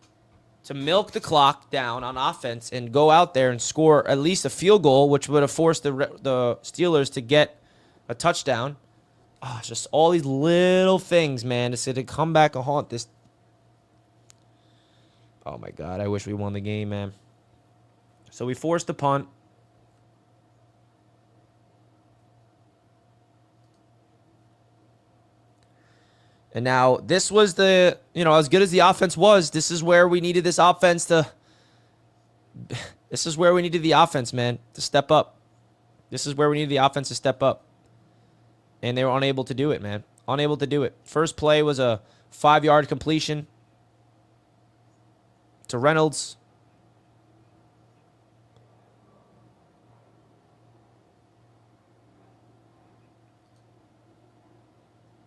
A: to milk the clock down on offense and go out there and score at least a field goal, which would have forced the Steelers to get a touchdown. Oh, just all these little things, man. To come back and haunt this. Oh, my God. I wish we won the game, man. So we forced the punt. And now this was the, as good as the offense was, this is where we needed this offense to, this is where we needed the offense, man, to step up. This is where we needed the offense to step up. And they were unable to do it, man. Unable to do it. First play was a 5-yard completion to Reynolds.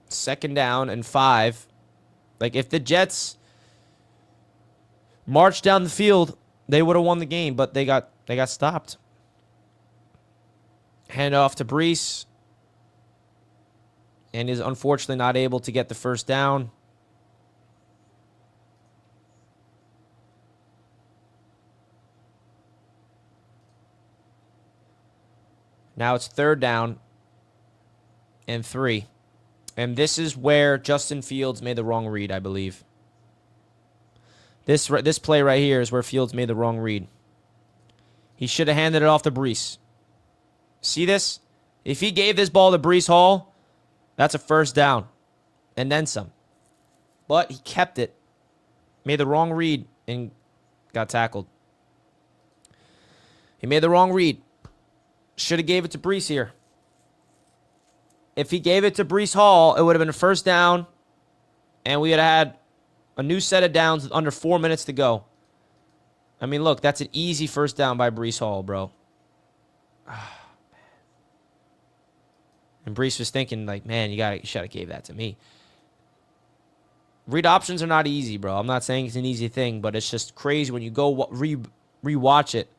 A: Second down and 5. Like, if the Jets marched down the field, they would have won the game, but they got stopped. Hand off to Breece. And is unfortunately not able to get the first down. Now it's 3rd down and 3. And this is where Justin Fields made the wrong read, I believe. This play right here is where Fields made the wrong read. He should have handed it off to Breece. See this? If he gave this ball to Breece Hall, that's a first down. And then some. But he kept it. Made the wrong read and got tackled. He made the wrong read. Should have gave it to Breece here. If he gave it to Breece Hall, it would have been a first down, and we would have had a new set of downs with under 4 minutes to go. I mean, look, that's an easy first down by Breece Hall, bro. And Breece was thinking, like, man, you should have gave that to me. Read options are not easy, bro. I'm not saying it's an easy thing, but it's just crazy when you go rewatch it.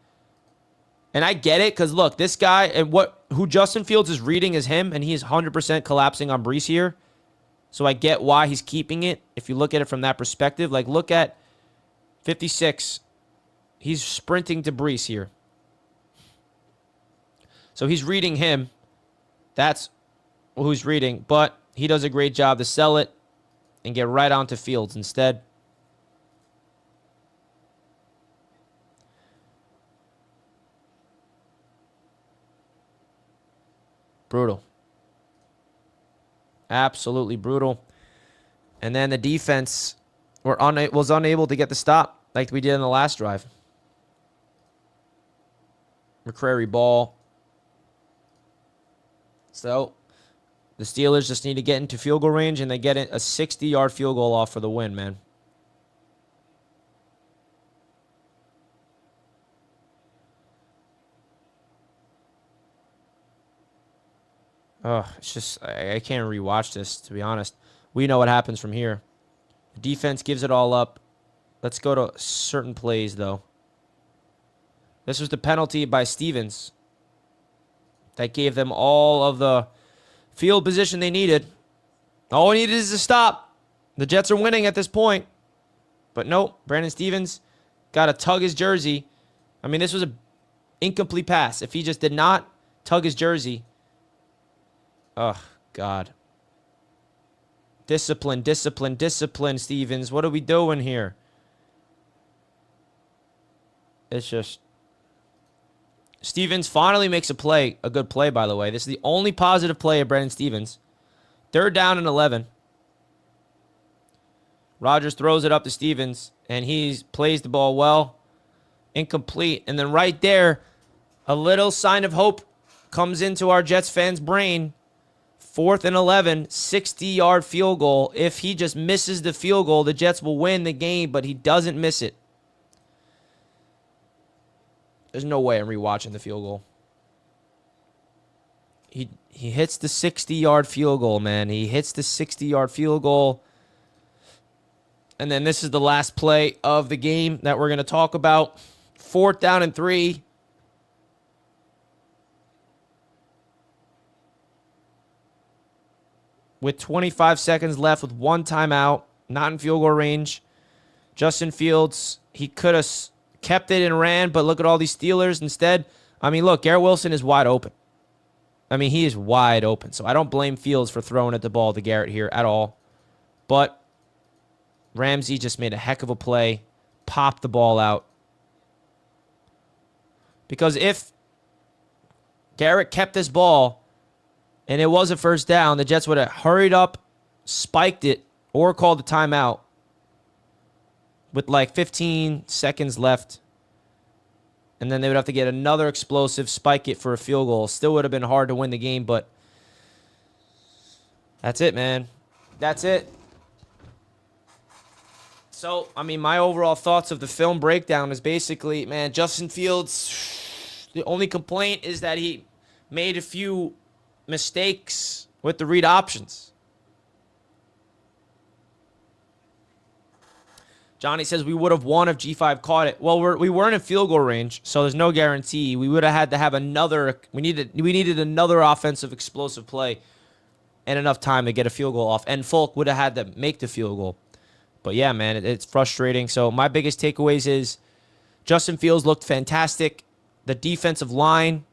A: And I get it, because look, this guy and who Justin Fields is reading is him, and he is 100% collapsing on Breece here. So I get why he's keeping it. If you look at it from that perspective, like look at 56. He's sprinting to Breece here. So he's reading him. That's who's reading, but he does a great job to sell it and get right onto Fields instead. Brutal. Absolutely brutal. And then the defense was unable to get the stop like we did in the last drive. McCrary ball. So the Steelers just need to get into field goal range, and they get a 60-yard field goal off for the win, man. Oh, it's just, I can't rewatch this, to be honest. We know what happens from here. The defense gives it all up. Let's go to certain plays, though. This was the penalty by Stevens that gave them all of the field position they needed. All we needed is a stop. The Jets are winning at this point. But nope, Brandon Stevens got to tug his jersey. I mean, this was an incomplete pass. If he just did not tug his jersey. Oh, God. Discipline, discipline, discipline, Stevens. What are we doing here? It's just... Stevens finally makes a play, a good play, by the way. This is the only positive play of Brandon Stevens. 3rd down and 11. Rodgers throws it up to Stevens, and he plays the ball well. Incomplete. And then right there, a little sign of hope comes into our Jets fans' brain. 4th and 11, 60-yard field goal. If he just misses the field goal, the Jets will win the game, but he doesn't miss it. There's no way I'm rewatching the field goal. He hits the 60-yard field goal, man. He hits the 60-yard field goal. And then this is the last play of the game that we're going to talk about. 4th down and 3. With 25 seconds left with 1 timeout, not in field goal range. Justin Fields, he could have kept it and ran, but look at all these Steelers instead. I mean, look, Garrett Wilson is wide open. I mean, he is wide open. So I don't blame Fields for throwing at the ball to Garrett here at all. But Ramsey just made a heck of a play, popped the ball out. Because if Garrett kept this ball and it was a 1st down, the Jets would have hurried up, spiked it, or called a timeout with like 15 seconds left. And then they would have to get another explosive, spike it for a field goal. Still would have been hard to win the game, but that's it, man. That's it. So, I mean, my overall thoughts of the film breakdown is basically, man, Justin Fields, the only complaint is that he made a few mistakes with the read options. Johnny says we would have won if G5 caught it. Well, we weren't in field goal range, so there's no guarantee. We would have had to have another. We needed another offensive explosive play and enough time to get a field goal off. And Folk would have had to make the field goal. But yeah, man, it's frustrating. So my biggest takeaways is Justin Fields looked fantastic. The defensive line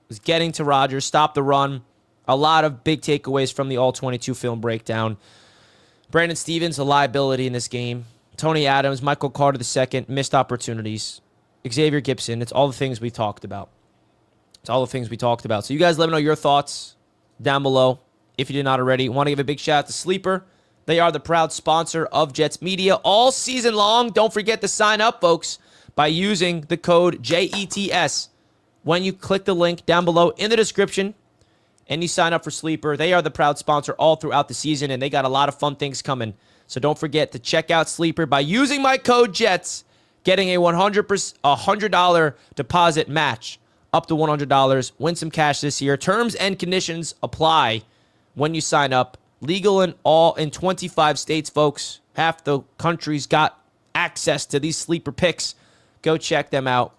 A: was getting to Rodgers, stopped the run. A lot of big takeaways from the All-22 film breakdown. Brandon Stevens, a liability in this game. Tony Adams, Michael Carter II, missed opportunities. Xavier Gibson, it's all the things we talked about. It's all the things we talked about. So you guys let me know your thoughts down below. If you did not already, want to give a big shout out to Sleeper. They are the proud sponsor of Jets Media all season long. Don't forget to sign up, folks, by using the code JETS when you click the link down below in the description and you sign up for Sleeper. They are the proud sponsor all throughout the season, and they got a lot of fun things coming. So don't forget to check out Sleeper by using my code JETS, getting a $100 deposit match up to $100. Win some cash this year. Terms and conditions apply when you sign up. Legal in 25 states, folks. Half the country's got access to these Sleeper picks. Go check them out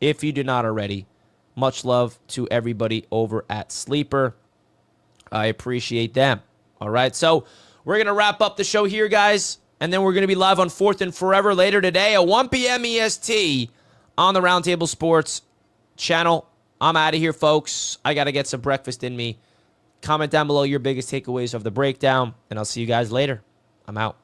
A: if you do not already. Much love to everybody over at Sleeper. I appreciate them. All right, so we're going to wrap up the show here, guys, and then we're going to be live on 4th and Forever later today at 1 p.m. EST on the Roundtable Sports channel. I'm out of here, folks. I got to get some breakfast in me. Comment down below your biggest takeaways of the breakdown, and I'll see you guys later. I'm out.